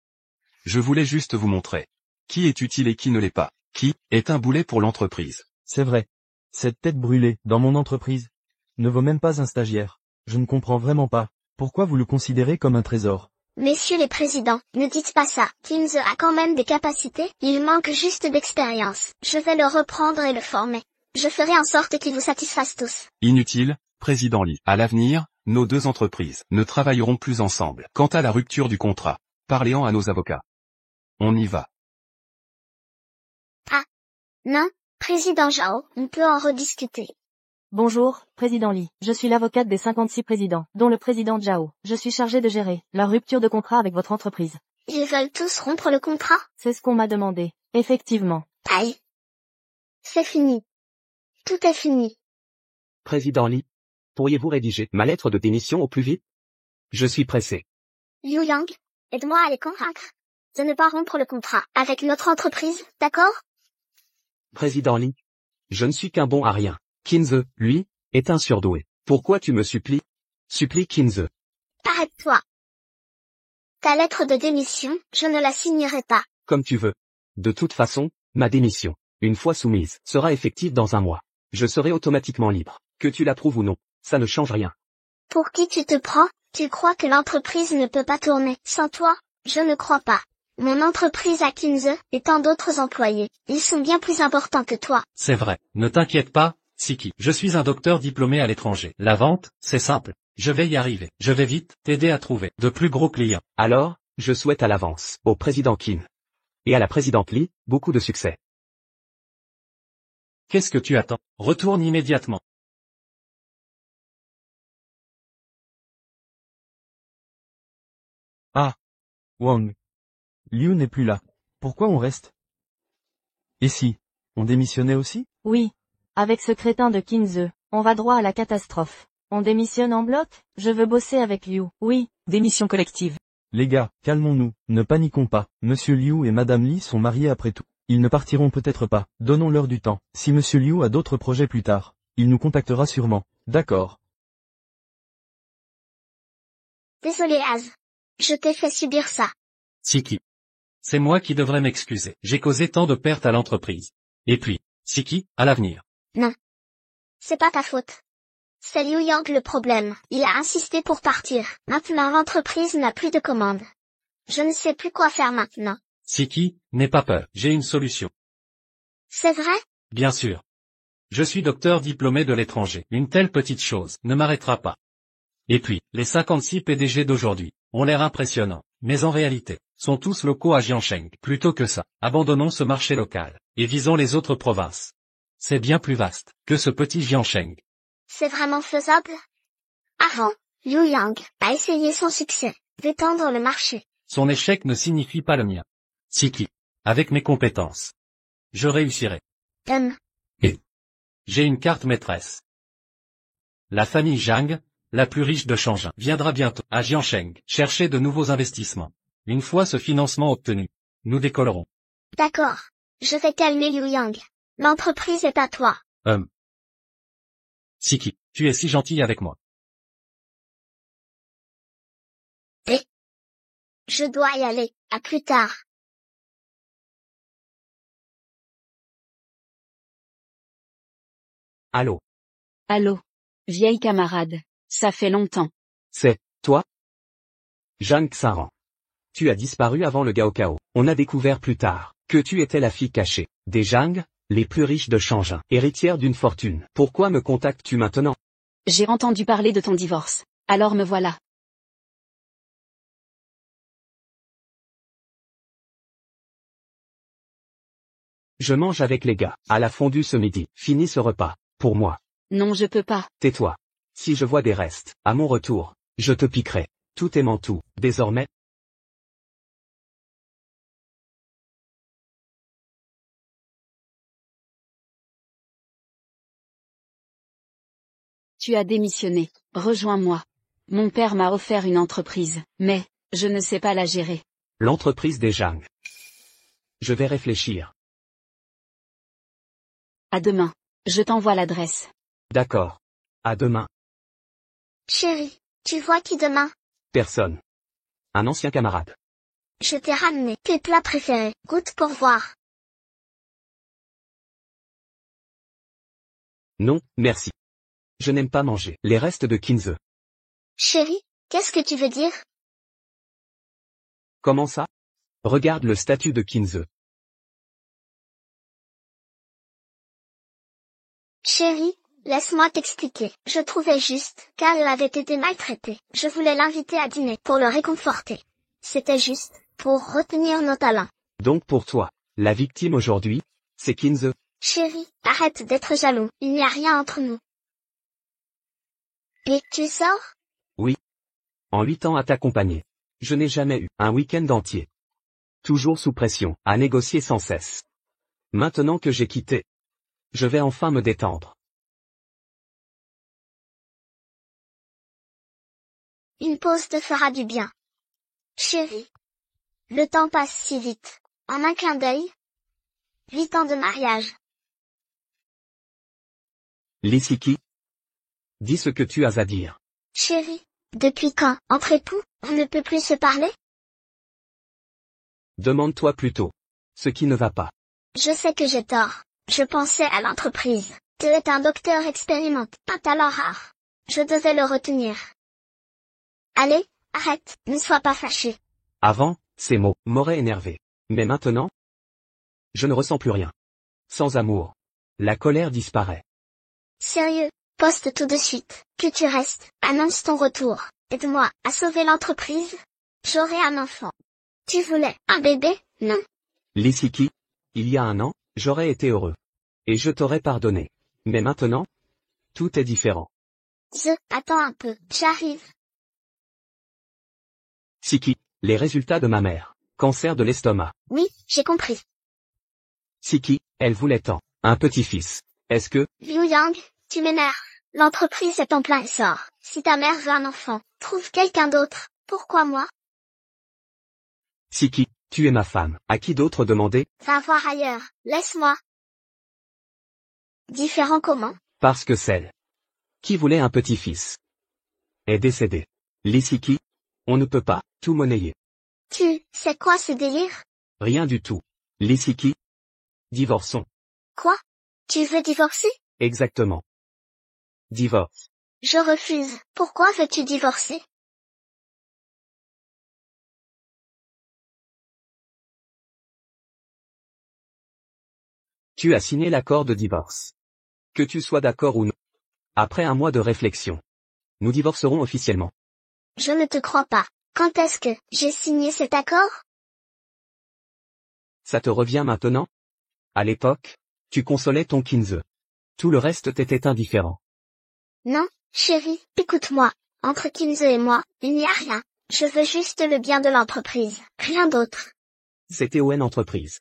Je voulais juste vous montrer qui est utile et qui ne l'est pas, qui est un boulet pour l'entreprise. C'est vrai. Cette tête brûlée, dans mon entreprise, ne vaut même pas un stagiaire. Je ne comprends vraiment pas. Pourquoi vous le considérez comme un trésor? Messieurs les présidents, ne dites pas ça. Kinze a quand même des capacités, il manque juste d'expérience. Je vais le reprendre et le former. Je ferai en sorte qu'il vous satisfasse tous. Inutile, président Lee. À l'avenir, nos deux entreprises ne travailleront plus ensemble. Quant à la rupture du contrat, parlez-en à nos avocats. On y va. Ah. Non, président Zhao, on peut en rediscuter. Bonjour, président Lee. Je suis l'avocate des 56 présidents, dont le président Zhao. Je suis chargée de gérer la rupture de contrat avec votre entreprise. Ils veulent tous rompre le contrat? C'est ce qu'on m'a demandé. Effectivement. Aïe. C'est fini. Tout est fini. Président Lee, pourriez-vous rédiger ma lettre de démission au plus vite? Je suis pressé. Liu Yang, aide-moi à les convaincre de ne pas rompre le contrat avec notre entreprise, d'accord? Président Lee, je ne suis qu'un bon à rien. Kinze, lui, est un surdoué. Pourquoi tu me supplies? Supplie Kinze. Arrête-toi. Ta lettre de démission, je ne la signerai pas. Comme tu veux. De toute façon, ma démission, une fois soumise, sera effective dans un mois. Je serai automatiquement libre. Que tu l'approuves ou non, ça ne change rien. Pour qui tu te prends? Tu crois que l'entreprise ne peut pas tourner sans toi? Je ne crois pas. Mon entreprise à Kinze et tant d'autres employés, ils sont bien plus importants que toi. C'est vrai. Ne t'inquiète pas, Siki. Je suis un docteur diplômé à l'étranger. La vente, c'est simple. Je vais y arriver. Je vais vite t'aider à trouver de plus gros clients. Alors, je souhaite à l'avance, au président Kim et à la présidente Lee, beaucoup de succès. Qu'est-ce que tu attends? Retourne immédiatement. Ah. Wang. Liu n'est plus là. Pourquoi on reste? Et si, on démissionnait aussi? Oui. Avec ce crétin de Kinze, on va droit à la catastrophe. On démissionne en bloc? Je veux bosser avec Liu. Oui. Démission collective. Les gars, calmons-nous, ne paniquons pas. Monsieur Liu et Madame Lee sont mariés après tout. Ils ne partiront peut-être pas. Donnons-leur du temps. Si Monsieur Liu a d'autres projets plus tard, il nous contactera sûrement. D'accord. Désolé Az. Je t'ai fait subir ça. Siki. C'est moi qui devrais m'excuser. J'ai causé tant de pertes à l'entreprise. Et puis, Siki, à l'avenir. Non. C'est pas ta faute. C'est Liu Yang le problème. Il a insisté pour partir. Maintenant l'entreprise n'a plus de commandes. Je ne sais plus quoi faire maintenant. Siki, n'aie pas peur. J'ai une solution. C'est vrai? Bien sûr. Je suis docteur diplômé de l'étranger. Une telle petite chose ne m'arrêtera pas. Et puis, les 56 PDG d'aujourd'hui ont l'air impressionnants, mais en réalité, sont tous locaux à Jiangsheng. Plutôt que ça, abandonnons ce marché local, et visons les autres provinces. C'est bien plus vaste que ce petit Jiangsheng. C'est vraiment faisable? Avant, Liu Yang a essayé sans succès d'étendre le marché. Son échec ne signifie pas le mien. Siki, avec mes compétences, je réussirai. J'ai une carte maîtresse. La famille Zhang, la plus riche de Shenzhen, viendra bientôt à Jiangsheng chercher de nouveaux investissements. Une fois ce financement obtenu, nous décollerons. D'accord. Je vais calmer Liu Yang. L'entreprise est à toi. Siki, tu es si gentil avec moi. Je dois y aller. À plus tard. Allô? Allô. Vieille camarade. Ça fait longtemps. C'est, toi? Zhang Xaran. Tu as disparu avant le Gaokao. On a découvert plus tard que tu étais la fille cachée des Zhang, les plus riches de Shenzhen, héritière d'une fortune. Pourquoi me contactes-tu maintenant? J'ai entendu parler de ton divorce. Alors me voilà. Je mange avec les gars, à la fondue ce midi. Finis ce repas, pour moi. Non, je peux pas. Tais-toi. Si je vois des restes, à mon retour, je te piquerai. Tout est mantou, désormais. Tu as démissionné. Rejoins-moi. Mon père m'a offert une entreprise, mais, je ne sais pas la gérer. L'entreprise des Zhang. Je vais réfléchir. À demain. Je t'envoie l'adresse. D'accord. À demain. Chérie, tu vois qui demain? Personne. Un ancien camarade. Je t'ai ramené tes plats préférés. Goûte pour voir. Non, merci. Je n'aime pas manger les restes de Kinze. Chérie, qu'est-ce que tu veux dire? Comment ça? Regarde le statut de Kinze. Chérie, laisse-moi t'expliquer. Je trouvais juste qu'elle avait été maltraitée. Je voulais l'inviter à dîner pour le réconforter. C'était juste pour retenir nos talents. Donc pour toi, la victime aujourd'hui, c'est Kinze. Chérie, arrête d'être jaloux. Il n'y a rien entre nous. Et tu sors? Oui. En 8 ans à t'accompagner. Je n'ai jamais eu un week-end entier. Toujours sous pression, à négocier sans cesse. Maintenant que j'ai quitté, je vais enfin me détendre. Une pause te fera du bien. Chérie. Le temps passe si vite. En un clin d'œil. 8 ans de mariage. Lissiki. Dis ce que tu as à dire. Chérie. Depuis quand, entre époux, on ne peut plus se parler? Demande-toi plutôt ce qui ne va pas. Je sais que j'ai tort. Je pensais à l'entreprise. Tu es un docteur expérimenté, un talent rare. Je devais le retenir. Allez, arrête, ne sois pas fâché. Avant, ces mots m'auraient énervé. Mais maintenant, je ne ressens plus rien. Sans amour, la colère disparaît. Sérieux, poste tout de suite, que tu restes, annonce ton retour. Aide-moi à sauver l'entreprise. J'aurai un enfant. Tu voulais un bébé, non? Lissiki, il y a un an, j'aurais été heureux. Et je t'aurais pardonné. Mais maintenant, tout est différent. Attends un peu, j'arrive. Siki, les résultats de ma mère. Cancer de l'estomac. Oui, j'ai compris. Siki, elle voulait tant. Un petit-fils. Est-ce que... Liu Yang, tu m'énerves. L'entreprise est en plein essor. Si ta mère veut un enfant, trouve quelqu'un d'autre. Pourquoi moi? Siki, tu es ma femme. À qui d'autre demander? Va voir ailleurs, laisse-moi. Différent comment? Parce que celle qui voulait un petit-fils est décédée. Lissiki, on ne peut pas tout monnayer. C'est quoi ce délire? Rien du tout. Lissiki, divorçons. Quoi? Tu veux divorcer? Exactement. Divorce. Je refuse. Pourquoi veux-tu divorcer? Tu as signé l'accord de divorce. Que tu sois d'accord ou non. Après un mois de réflexion, nous divorcerons officiellement. Je ne te crois pas. Quand est-ce que j'ai signé cet accord? Ça te revient maintenant? À l'époque, tu consolais ton Kinze. Tout le reste t'était indifférent. Non, chérie, écoute-moi. Entre Kinze et moi, il n'y a rien. Je veux juste le bien de l'entreprise, rien d'autre. C'était ON Entreprise.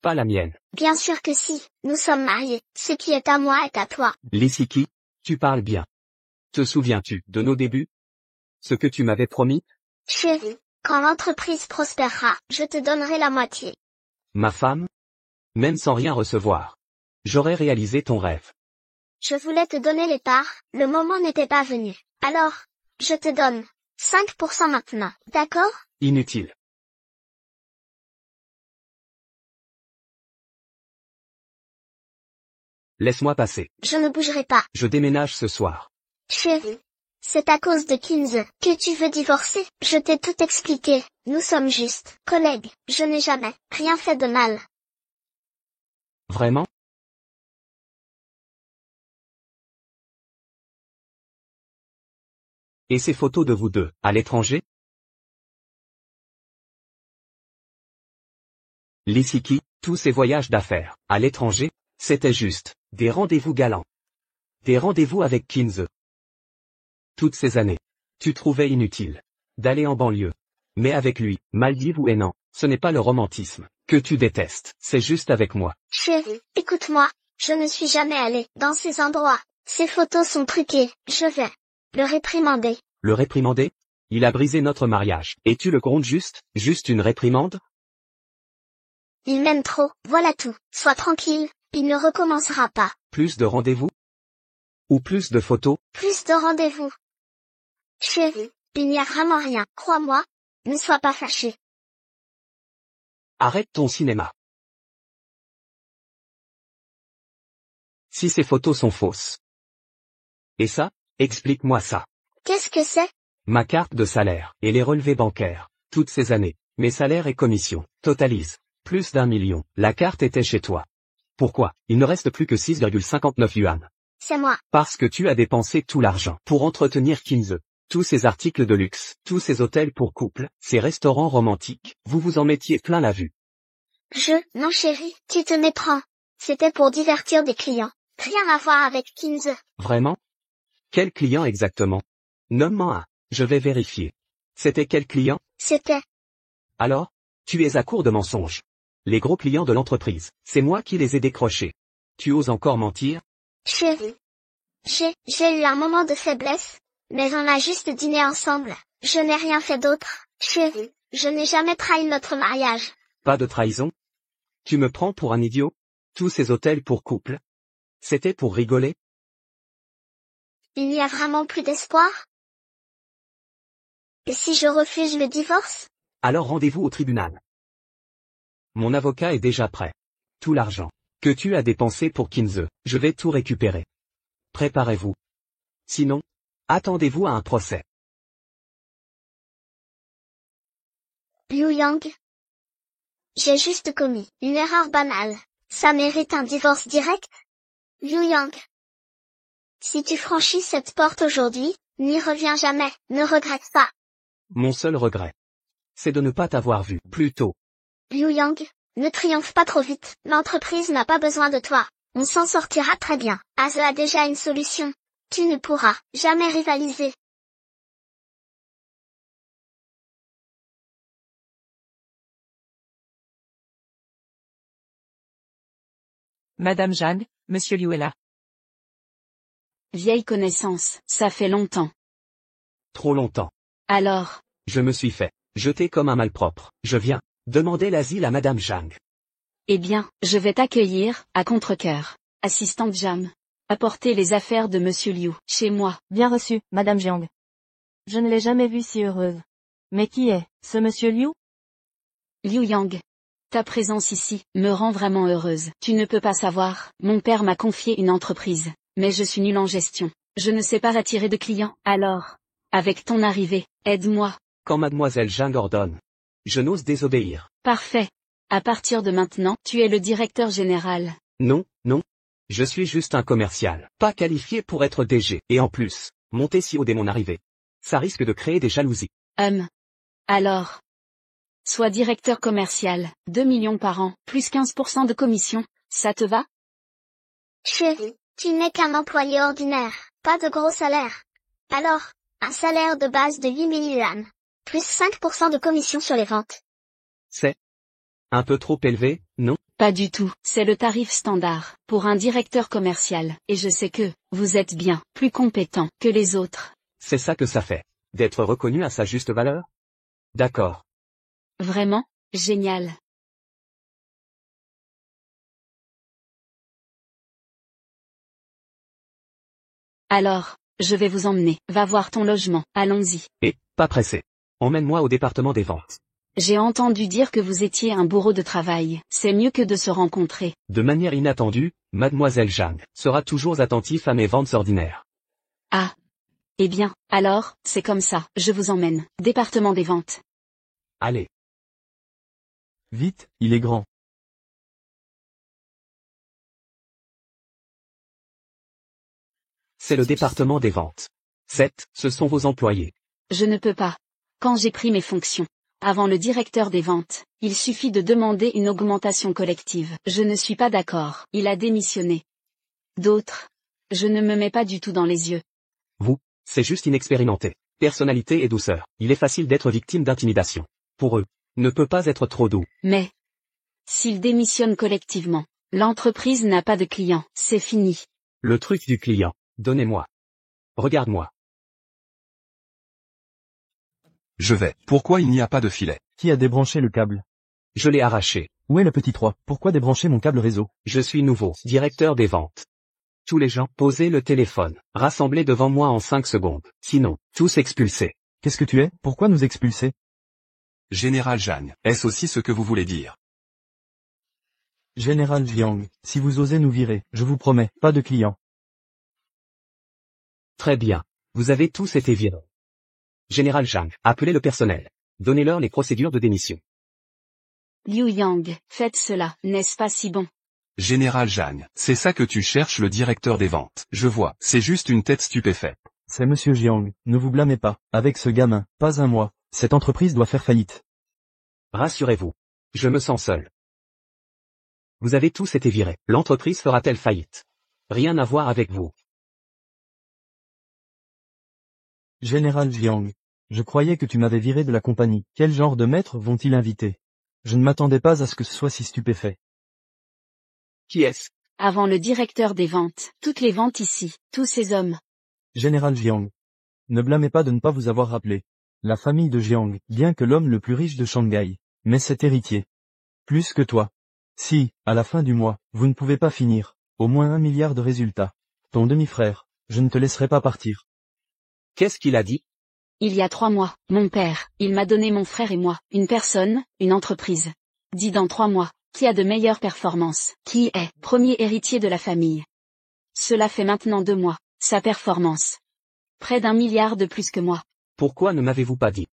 Pas la mienne. Bien sûr que si, nous sommes mariés. Ce qui est à moi est à toi. Lissiki, tu parles bien. Te souviens-tu de nos débuts? Ce que tu m'avais promis? Chérie, quand l'entreprise prospérera, je te donnerai la moitié. Ma femme? Même sans rien recevoir. J'aurais réalisé ton rêve. Je voulais te donner les parts, le moment n'était pas venu. Alors, je te donne 5% maintenant, d'accord? Inutile. Laisse-moi passer. Je ne bougerai pas. Je déménage ce soir. Chérie, c'est à cause de Kinze que tu veux divorcer. Je t'ai tout expliqué. Nous sommes juste collègues. Je n'ai jamais rien fait de mal. Vraiment? Et ces photos de vous deux, à l'étranger? Lissiki, tous ces voyages d'affaires, à l'étranger, c'était juste des rendez-vous galants. Des rendez-vous avec Kinze. Toutes ces années, tu trouvais inutile d'aller en banlieue. Mais avec lui, Maldives ou Hénan, ce n'est pas le romantisme que tu détestes, c'est juste avec moi. Chérie, écoute-moi. Je ne suis jamais allée dans ces endroits. Ces photos sont truquées. Je vais le réprimander. Le réprimander? Il a brisé notre mariage. Et tu le comptes juste une réprimande? Il m'aime trop, voilà tout. Sois tranquille, il ne recommencera pas. Plus de rendez-vous? Ou plus de photos? Plus de rendez-vous. Chérie, il n'y a vraiment rien, crois-moi. Ne sois pas fâché. Arrête ton cinéma. Si ces photos sont fausses. Et ça? Explique-moi ça. Qu'est-ce que c'est? Ma carte de salaire, et les relevés bancaires. Toutes ces années, mes salaires et commissions, totalisent plus d'1 million. La carte était chez toi. Pourquoi? Il ne reste plus que 6,59 yuan. C'est moi. Parce que tu as dépensé tout l'argent pour entretenir Kinze. Tous ces articles de luxe, tous ces hôtels pour couple, ces restaurants romantiques, vous vous en mettiez plein la vue. Non chérie, tu te méprends. C'était pour divertir des clients. Rien à voir avec Kinze. Vraiment? Quel client exactement? Nomme-moi un. Je vais vérifier. C'était quel client? C'était. Alors? Tu es à court de mensonges. Les gros clients de l'entreprise, c'est moi qui les ai décrochés. Tu oses encore mentir? Chérie. J'ai eu un moment de faiblesse, mais on a juste dîné ensemble. Je n'ai rien fait d'autre, chérie. Je n'ai jamais trahi notre mariage. Pas de trahison? Tu me prends pour un idiot? Tous ces hôtels pour couple? C'était pour rigoler? Il n'y a vraiment plus d'espoir? Et si je refuse le divorce? Alors rendez-vous au tribunal. Mon avocat est déjà prêt. Tout l'argent que tu as dépensé pour Kinze, je vais tout récupérer. Préparez-vous. Sinon, attendez-vous à un procès. Liu Yang. J'ai juste commis une erreur banale. Ça mérite un divorce direct? Liu Yang. Si tu franchis cette porte aujourd'hui, n'y reviens jamais, ne regrette pas. Mon seul regret, c'est de ne pas t'avoir vu plus tôt. Liu Yang, ne triomphe pas trop vite, l'entreprise n'a pas besoin de toi. On s'en sortira très bien. Aze a déjà une solution. Tu ne pourras jamais rivaliser. Madame Zhang, Monsieur Liu est là. Vieille connaissance, ça fait longtemps. Trop longtemps. Alors, Je me suis fait jeter comme un malpropre. Je viens demander l'asile à Madame Zhang. eh bien, je vais t'accueillir, à contre-cœur. Assistante Jam. Apporter les affaires de Monsieur Liu, chez moi. Bien reçu, Madame Jiang. Je ne l'ai jamais vue si heureuse. Mais qui est, ce Monsieur Liu? Liu Yang. Ta présence ici, me rend vraiment heureuse. Tu ne peux pas savoir, mon père m'a confié une entreprise. Mais je suis nulle en gestion. Je ne sais pas attirer de clients. Alors, avec ton arrivée, aide-moi. Quand Mademoiselle Zhang ordonne, je n'ose désobéir. Parfait. À partir de maintenant, tu es le directeur général. Non, non. Je suis juste un commercial, pas qualifié pour être DG. Et en plus, monter si haut dès mon arrivée. Ça risque de créer des jalousies. Alors. Sois directeur commercial, 2 millions par an, plus 15% de commission, ça te va? Chérie, tu n'es qu'un employé ordinaire, pas de gros salaire. Alors, un salaire de base de 8 000 yuan, plus 5% de commission sur les ventes. C'est un peu trop élevé, non? Pas du tout, c'est le tarif standard, pour un directeur commercial, et je sais que, vous êtes bien, plus compétent, que les autres. C'est ça que ça fait. D'être reconnu à sa juste valeur? D'accord. Vraiment? Génial. Alors, je vais vous emmener, va voir ton logement, allons-y. Et, pas pressé. Emmène-moi au département des ventes. J'ai entendu dire que vous étiez un bourreau de travail, c'est mieux que de se rencontrer. De manière inattendue, Mademoiselle Zhang sera toujours attentif à mes ventes ordinaires. Ah. Eh bien, alors, c'est comme ça, je vous emmène, département des ventes. Allez. Vite, il est grand. C'est le département des ventes. 7, ce sont vos employés. Je ne peux pas. Quand j'ai pris mes fonctions, avant le directeur des ventes, il suffit de demander une augmentation collective. Je ne suis pas d'accord, il a démissionné. D'autres. Je ne me mets pas du tout dans les yeux. Vous, c'est juste inexpérimenté. Personnalité et douceur. Il est facile d'être victime d'intimidation. Pour eux, ne peut pas être trop doux. Mais, s'ils démissionnent collectivement, l'entreprise n'a pas de clients, c'est fini. Le truc du client. Donnez-moi. Regarde-moi. Je vais. Pourquoi il n'y a pas de filet? Qui a débranché le câble? Je l'ai arraché. Où est le petit 3? Pourquoi débrancher mon câble réseau? Je suis nouveau, directeur des ventes. Tous les gens, posez le téléphone, rassemblés devant moi en 5 secondes. Sinon, tous expulsés. Qu'est-ce que tu es? Pourquoi nous expulser? Général Zhang, est-ce aussi ce que vous voulez dire? Général Jiang, si vous osez nous virer, je vous promets, pas de clients. Très bien. Vous avez tous été virés. Général Zhang, appelez le personnel. Donnez-leur les procédures de démission. Liu Yang, faites cela, n'est-ce pas si bon? Général Zhang, c'est ça que tu cherches, le directeur des ventes. Je vois, c'est juste une tête stupéfaite. C'est Monsieur Jiang, ne vous blâmez pas. Avec ce gamin, pas un mois, cette entreprise doit faire faillite. Rassurez-vous. Je me sens seul. Vous avez tous été virés. L'entreprise fera-t-elle faillite? Rien à voir avec vous. Général Jiang. Je croyais que tu m'avais viré de la compagnie. Quel genre de maître vont-ils inviter? Je ne m'attendais pas à ce que ce soit si stupéfait. Qui est-ce? Avant le directeur des ventes, toutes les ventes ici, tous ces hommes. Général Jiang. Ne blâmez pas de ne pas vous avoir rappelé. La famille de Jiang, bien que l'homme le plus riche de Shanghai, mais c'est héritier. Plus que toi. Si, à la fin du mois, vous ne pouvez pas finir, au moins 1 milliard de résultats. Ton demi-frère, je ne te laisserai pas partir. Qu'est-ce qu'il a dit? Il y a 3 mois, mon père, il m'a donné mon frère et moi, une personne, une entreprise. Dit dans 3 mois, qui a de meilleures performances, qui est premier héritier de la famille. Cela fait maintenant 2 mois, sa performance. Près d'1 milliard de plus que moi. Pourquoi ne m'avez-vous pas dit?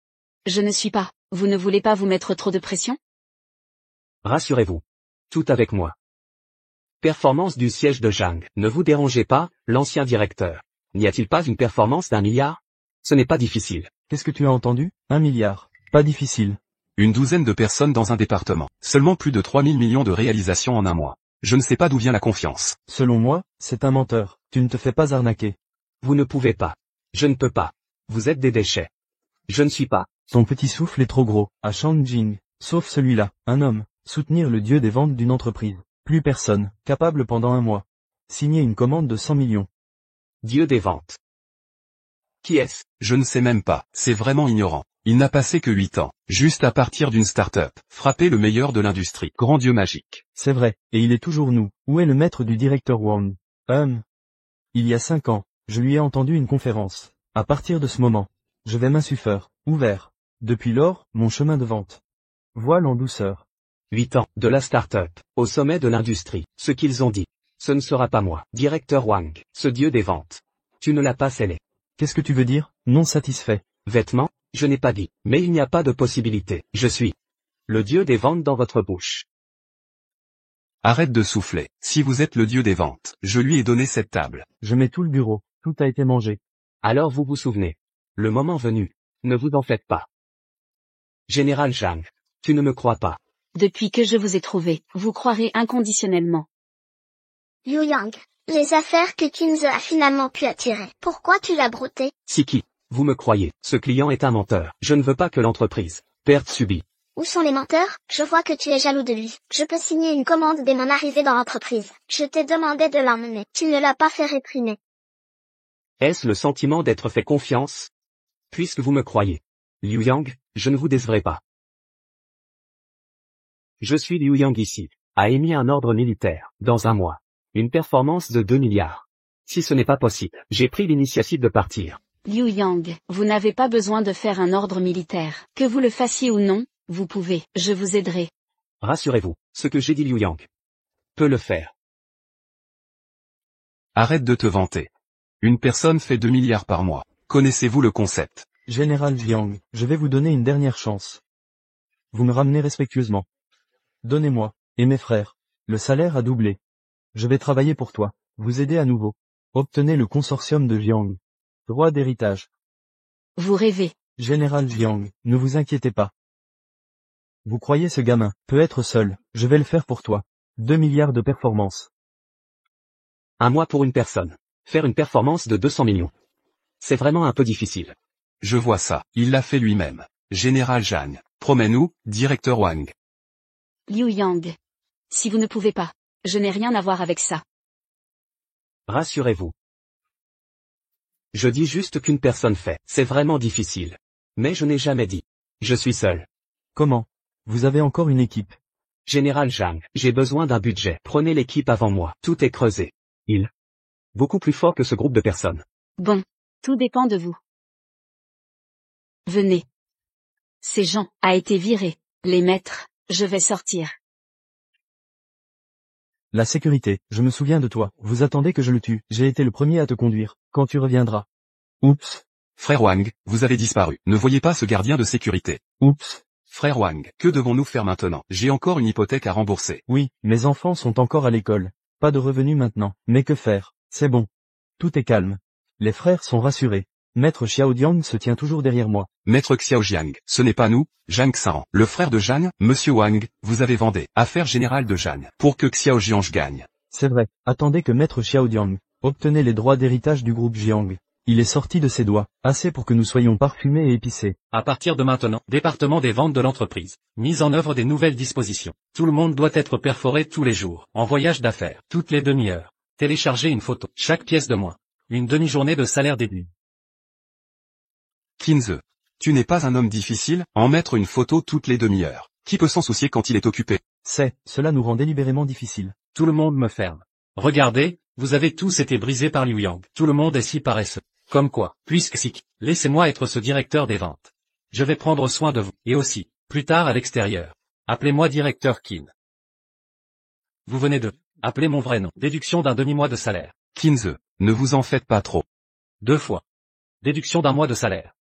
Je ne suis pas, vous ne voulez pas vous mettre trop de pression? Rassurez-vous. Tout avec moi. Performance du siège de Zhang. Ne vous dérangez pas, l'ancien directeur. N'y a-t-il pas une performance d'1 milliard? Ce n'est pas difficile. Qu'est-ce que tu as entendu? 1 milliard. Pas difficile. Une douzaine de personnes dans un département. Seulement plus de 3 000 millions de réalisations en un mois. Je ne sais pas d'où vient la confiance. Selon moi, c'est un menteur. Tu ne te fais pas arnaquer. Vous ne pouvez pas. Je ne peux pas. Vous êtes des déchets. Je ne suis pas. Son petit souffle est trop gros, à Shangjing. Sauf celui-là, un homme. Soutenir le dieu des ventes d'une entreprise. Plus personne, capable pendant 1 mois. Signer une commande de 100 millions. Dieu des ventes. Qui est-ce? Je ne sais même pas, c'est vraiment ignorant. Il n'a passé que 8 ans, juste à partir d'une start-up, frapper le meilleur de l'industrie. Grand dieu magique. C'est vrai, et il est toujours nous. Où est le maître du directeur Wang? Il y a 5 ans, je lui ai entendu une conférence. À partir de ce moment, je vais m'insuffleur, ouvert. Depuis lors, mon chemin de vente. Voile en douceur. 8 ans, de la start-up, au sommet de l'industrie. Ce qu'ils ont dit. Ce ne sera pas moi, directeur Wang, ce dieu des ventes. Tu ne l'as pas scellé. Qu'est-ce que tu veux dire? Non satisfait. Vêtements? Je n'ai pas dit, mais il n'y a pas de possibilité. Je suis le dieu des ventes dans votre bouche. Arrête de souffler. Si vous êtes le dieu des ventes, je lui ai donné cette table. Je mets tout le bureau. Tout a été mangé. Alors vous vous souvenez. Le moment venu. Ne vous en faites pas. Général Zhang. Tu ne me crois pas. Depuis que je vous ai trouvé, vous croirez inconditionnellement. Liu Yang, les affaires que Kinze a finalement pu attirer. Pourquoi tu l'as brouté? Siki. Vous me croyez, ce client est un menteur. Je ne veux pas que l'entreprise perde subie. Où sont les menteurs? Je vois que tu es jaloux de lui. Je peux signer une commande dès mon arrivée dans l'entreprise. Je t'ai demandé de l'emmener. Tu ne l'as pas fait réprimer. Est-ce le sentiment d'être fait confiance? Puisque vous me croyez. Liu Yang, je ne vous décevrai pas. Je suis Liu Yang ici, a émis un ordre militaire, dans 1 mois. Une performance de 2 milliards. Si ce n'est pas possible, j'ai pris l'initiative de partir. Liu Yang, vous n'avez pas besoin de faire un ordre militaire. Que vous le fassiez ou non, vous pouvez, je vous aiderai. Rassurez-vous, ce que j'ai dit Liu Yang peut le faire. Arrête de te vanter. Une personne fait 2 milliards par mois. Connaissez-vous le concept? Général Jiang, je vais vous donner une dernière chance. Vous me ramenez respectueusement. Donnez-moi, et mes frères. Le salaire a doublé. Je vais travailler pour toi, vous aider à nouveau. Obtenez le consortium de Jiang. Droit d'héritage. Vous rêvez. Général Jiang, ne vous inquiétez pas. Vous croyez ce gamin peut être seul, je vais le faire pour toi. 2 milliards de performances. 1 mois pour une personne. Faire une performance de 200 millions. C'est vraiment un peu difficile. Je vois ça, il l'a fait lui-même. Général Zhang, promets-nous, directeur Wang. Liu Yang. Si vous ne pouvez pas, je n'ai rien à voir avec ça. Rassurez-vous. Je dis juste qu'une personne fait. C'est vraiment difficile. Mais je n'ai jamais dit. Je suis seul. Comment? Vous avez encore une équipe. Général Zhang, j'ai besoin d'un budget. Prenez l'équipe avant moi. Tout est creusé. Beaucoup plus fort que ce groupe de personnes. Bon. Tout dépend de vous. Venez. Ces gens a été viré. Les maîtres, je vais sortir. La sécurité, je me souviens de toi. Vous attendez que je le tue. J'ai été le premier à te conduire. Quand tu reviendras. Oups. Frère Wang, vous avez disparu. Ne voyez pas ce gardien de sécurité. Oups. Frère Wang, que devons-nous faire maintenant? J'ai encore une hypothèque à rembourser. Oui, mes enfants sont encore à l'école. Pas de revenus maintenant. Mais que faire? C'est bon. Tout est calme. Les frères sont rassurés. Maître Xiaodiang se tient toujours derrière moi. Maître Xiaojiang, ce n'est pas nous, Zhang San, le frère de Zhang, Monsieur Wang, vous avez vendé, affaire générale de Zhang, pour que Xiaojiang gagne. C'est vrai. Attendez que Maître Xiaodiang. Obtenez les droits d'héritage du groupe Jiang. Il est sorti de ses doigts, assez pour que nous soyons parfumés et épicés. À partir de maintenant, département des ventes de l'entreprise. Mise en œuvre des nouvelles dispositions. Tout le monde doit être perforé tous les jours. En voyage d'affaires. Toutes les demi-heures. Télécharger une photo. Chaque pièce de moins. Une demi-journée de salaire déduit. Kinze. Tu n'es pas un homme difficile, en mettre une photo toutes les demi-heures. Qui peut s'en soucier quand il est occupé? Cela nous rend délibérément difficile. Tout le monde me ferme. Regardez, vous avez tous été brisés par Liu Yang. Tout le monde est si paresseux. Comme quoi, puisque si, laissez-moi être ce directeur des ventes. Je vais prendre soin de vous, et aussi, plus tard à l'extérieur. Appelez-moi directeur Qin. Vous venez de, appeler mon vrai nom. Déduction d'un demi-mois de salaire. Kinze, ne vous en faites pas trop. 2 fois. Déduction d'un mois de salaire.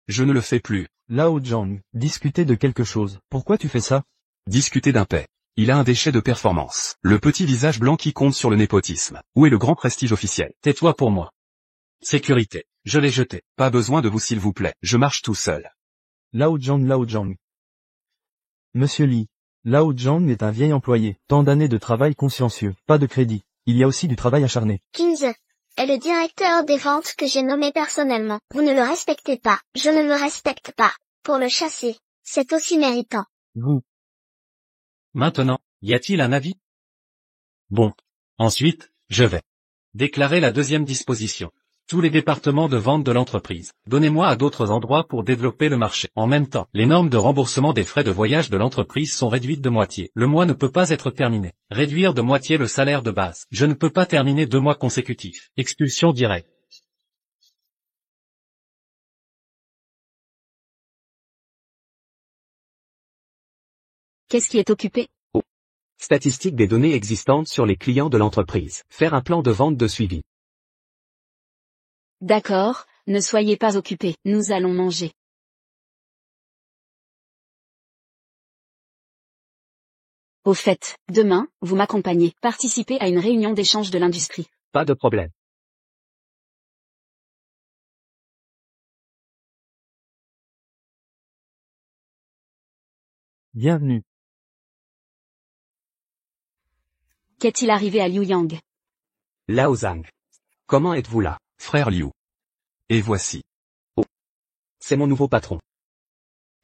Je ne le fais plus. Lao Zhang, discuter de quelque chose. Pourquoi tu fais ça? Discuter d'un paix. Il a un déchet de performance. Le petit visage blanc qui compte sur le népotisme. Où est le grand prestige officiel? Tais-toi pour moi. Sécurité. Je l'ai jeté. Pas besoin de vous s'il vous plaît. Je marche tout seul. Lao Zhang. Monsieur Li. Lao Zhang est un vieil employé. Tant d'années de travail consciencieux. Pas de crédit. Il y a aussi du travail acharné. Kinze est le directeur des ventes que j'ai nommé personnellement. Vous ne le respectez pas. Je ne me respecte pas. Pour le chasser, c'est aussi méritant. Vous. Maintenant, y a-t-il un avis? Bon. Ensuite, je vais déclarer la deuxième disposition. Tous les départements de vente de l'entreprise. Donnez-moi à d'autres endroits pour développer le marché. En même temps, les normes de remboursement des frais de voyage de l'entreprise sont réduites de moitié. Le mois ne peut pas être terminé. Réduire de moitié le salaire de base. Je ne peux pas terminer 2 mois consécutifs. Expulsion directe. Qu'est-ce qui est occupé? Statistique des données existantes sur les clients de l'entreprise. Faire un plan de vente de suivi. D'accord, ne soyez pas occupés, nous allons manger. Au fait, demain, vous m'accompagnez, participer à une réunion d'échange de l'industrie. Pas de problème. Bienvenue. Qu'est-il arrivé à Liu Yang? Lao Zhang. Comment êtes-vous là? Frère Liu. Et voici. C'est mon nouveau patron.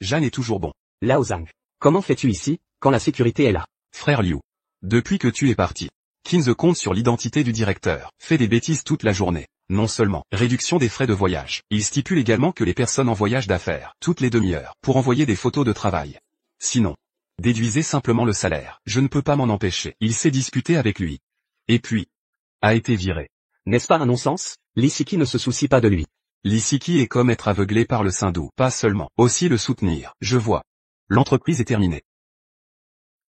Jeanne est toujours bon. Lao Zhang. Comment fais-tu ici, quand la sécurité est là? Frère Liu. Depuis que tu es parti. Kinze compte sur l'identité du directeur. Fait des bêtises toute la journée. Non seulement, réduction des frais de voyage. Il stipule également que les personnes en voyage d'affaires, toutes les demi-heures, pour envoyer des photos de travail. Sinon, déduisez simplement le salaire. Je ne peux pas m'en empêcher. Il s'est disputé avec lui. Et puis, a été viré. N'est-ce pas un non-sens? L'Isiki ne se soucie pas de lui. L'Isiki est comme être aveuglé par le Sindou. Pas seulement, aussi le soutenir. Je vois. L'entreprise est terminée.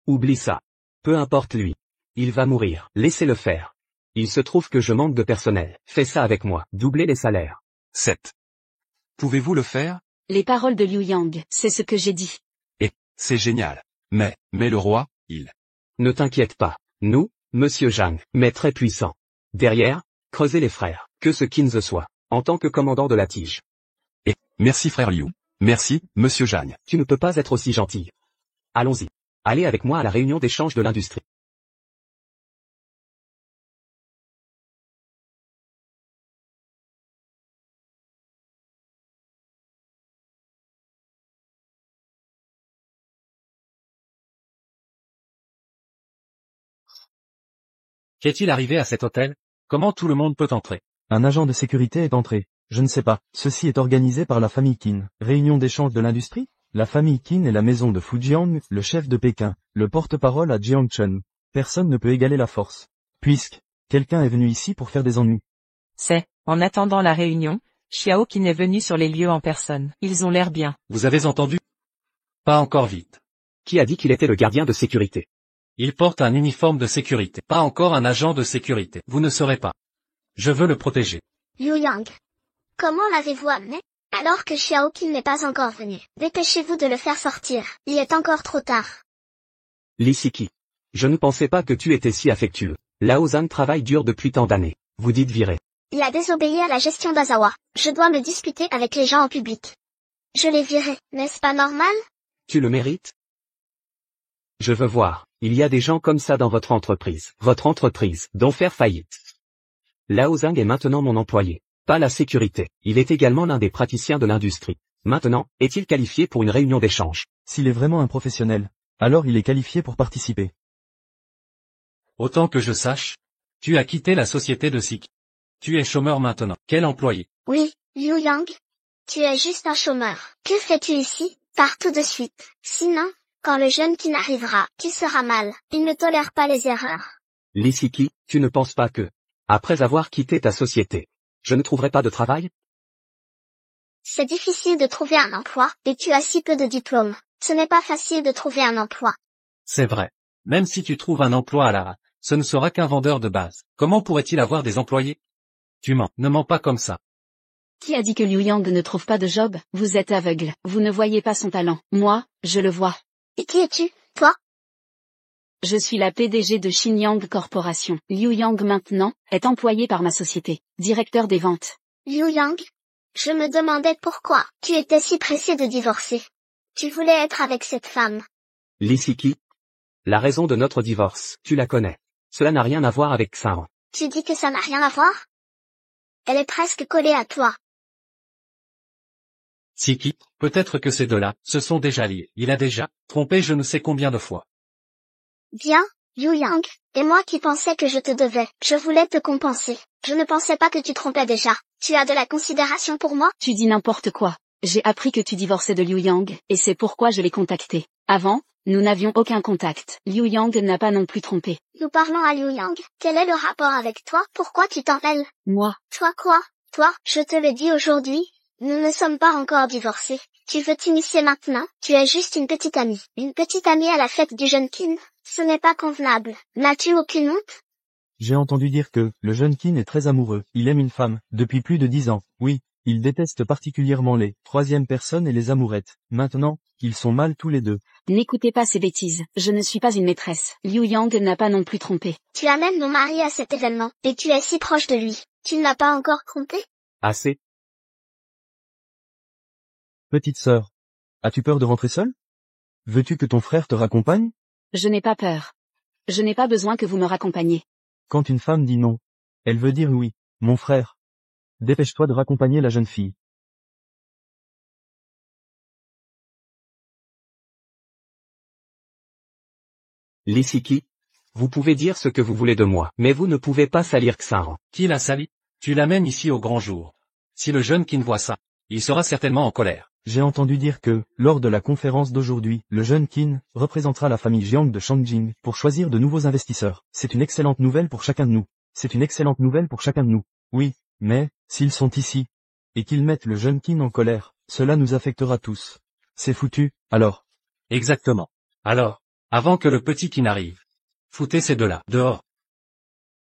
Oublie ça. Peu importe lui. Il va mourir. Laissez-le faire. Il se trouve que je manque de personnel. Fais ça avec moi. Doublez les salaires. 7. Pouvez-vous le faire? Les paroles de Liu Yang, c'est ce que j'ai dit. C'est génial. Mais le roi, il... Ne t'inquiète pas. Nous, Monsieur Zhang, mais très puissant. Derrière, creusez les frères. Que ce Kinze soit. En tant que commandant de la tige. Merci frère Liu. Merci, Monsieur Jeanne. Tu ne peux pas être aussi gentil. Allons-y. Allez avec moi à la réunion d'échange de l'industrie. Qu'est-il arrivé à cet hôtel? Comment tout le monde peut entrer? Un agent de sécurité est entré. Je ne sais pas. Ceci est organisé par la famille Qin. Réunion d'échange de l'industrie? La famille Qin est la maison de Fujian, le chef de Pékin, le porte-parole à Jiangchen. Personne ne peut égaler la force. Puisque, quelqu'un est venu ici pour faire des ennuis. C'est, en attendant la réunion, Xiao qui est venu sur les lieux en personne. Ils ont l'air bien. Vous avez entendu? Pas encore vite. Qui a dit qu'il était le gardien de sécurité? Il porte un uniforme de sécurité. Pas encore un agent de sécurité. Vous ne serez pas. Je veux le protéger. Liu Yang. Comment l'avez-vous amené? Alors que Xiaoqin n'est pas encore venu. Dépêchez-vous de le faire sortir. Il est encore trop tard. L'Isiki. Je ne pensais pas que tu étais si affectueux. Lao Zhang travaille dur depuis tant d'années. Vous dites virer. Il a désobéi à la gestion d'Azawa. Je dois me disputer avec les gens en public. Je l'ai viré, n'est-ce pas normal? Tu le mérites? Je veux voir. Il y a des gens comme ça dans votre entreprise. Votre entreprise, dont faire faillite. Lao Zhang est maintenant mon employé. Pas la sécurité. Il est également l'un des praticiens de l'industrie. Maintenant, est-il qualifié pour une réunion d'échange? S'il est vraiment un professionnel, alors il est qualifié pour participer. Autant que je sache, tu as quitté la société de Sik. Tu es chômeur maintenant. Quel employé? Oui, Liu Yang. Tu es juste un chômeur. Que fais-tu ici? Pars tout de suite. Sinon, quand le jeune Qin arrivera, tu seras mal. Il ne tolère pas les erreurs. Li Siki, tu ne penses pas que, après avoir quitté ta société, je ne trouverai pas de travail? C'est difficile de trouver un emploi, et tu as si peu de diplômes. Ce n'est pas facile de trouver un emploi. C'est vrai. Même si tu trouves un emploi à la ce ne sera qu'un vendeur de base. Comment pourrait-il avoir des employés? Tu mens. Ne mens pas comme ça. Qui a dit que Liu Yang ne trouve pas de job? Vous êtes aveugle. Vous ne voyez pas son talent. Moi, je le vois. Et qui es-tu, toi? Je suis la PDG de Xinyang Corporation. Liu Yang maintenant, est employé par ma société. Directeur des ventes. Liu Yang? Je me demandais pourquoi tu étais si pressé de divorcer. Tu voulais être avec cette femme. Li Siki? La raison de notre divorce, tu la connais. Cela n'a rien à voir avec Xian. Tu dis que ça n'a rien à voir? Elle est presque collée à toi. Siki, peut-être que ces deux-là se sont déjà liés. Il a déjà trompé je ne sais combien de fois. Bien, Liu Yang, et moi qui pensais que je te devais, je voulais te compenser. Je ne pensais pas que tu trompais déjà. Tu as de la considération pour moi? Tu dis n'importe quoi. J'ai appris que tu divorçais de Liu Yang, et c'est pourquoi je l'ai contacté. Avant, nous n'avions aucun contact. Liu Yang n'a pas non plus trompé. Nous parlons à Liu Yang. Quel est le rapport avec toi? Pourquoi tu t'en mêles? Moi. Toi quoi? Toi, je te le dis aujourd'hui, nous ne sommes pas encore divorcés. Tu veux t'initier maintenant? Tu es juste une petite amie. Une petite amie à la fête du jeune Qin. Ce n'est pas convenable. N'as-tu aucune honte? J'ai entendu dire que, le jeune Qin est très amoureux. Il aime une femme, depuis plus de 10 ans. Oui, il déteste particulièrement les troisième personnes et les amourettes. Maintenant, ils sont mal tous les deux. N'écoutez pas ces bêtises. Je ne suis pas une maîtresse. Liu Yang n'a pas non plus trompé. Tu amènes mon mari à cet événement, et tu es si proche de lui. Tu ne l'as pas encore trompé? Assez. Petite sœur, as-tu peur de rentrer seule? Veux-tu que ton frère te raccompagne? Je n'ai pas peur. Je n'ai pas besoin que vous me raccompagniez. Quand une femme dit non, elle veut dire oui, mon frère. Dépêche-toi de raccompagner la jeune fille. Li Siki? Vous pouvez dire ce que vous voulez de moi, mais vous ne pouvez pas salir Xian. Qui l'a sali? Tu l'amènes ici au grand jour. Si le jeune Qin voit ça, il sera certainement en colère. J'ai entendu dire que, lors de la conférence d'aujourd'hui, le jeune Qin représentera la famille Jiang de Shangjing pour choisir de nouveaux investisseurs. C'est une excellente nouvelle pour chacun de nous. C'est une excellente nouvelle pour chacun de nous. Oui, mais, s'ils sont ici, et qu'ils mettent le jeune Qin en colère, cela nous affectera tous. C'est foutu, alors. Exactement. Alors, avant que le petit Qin arrive, foutez ces deux-là dehors.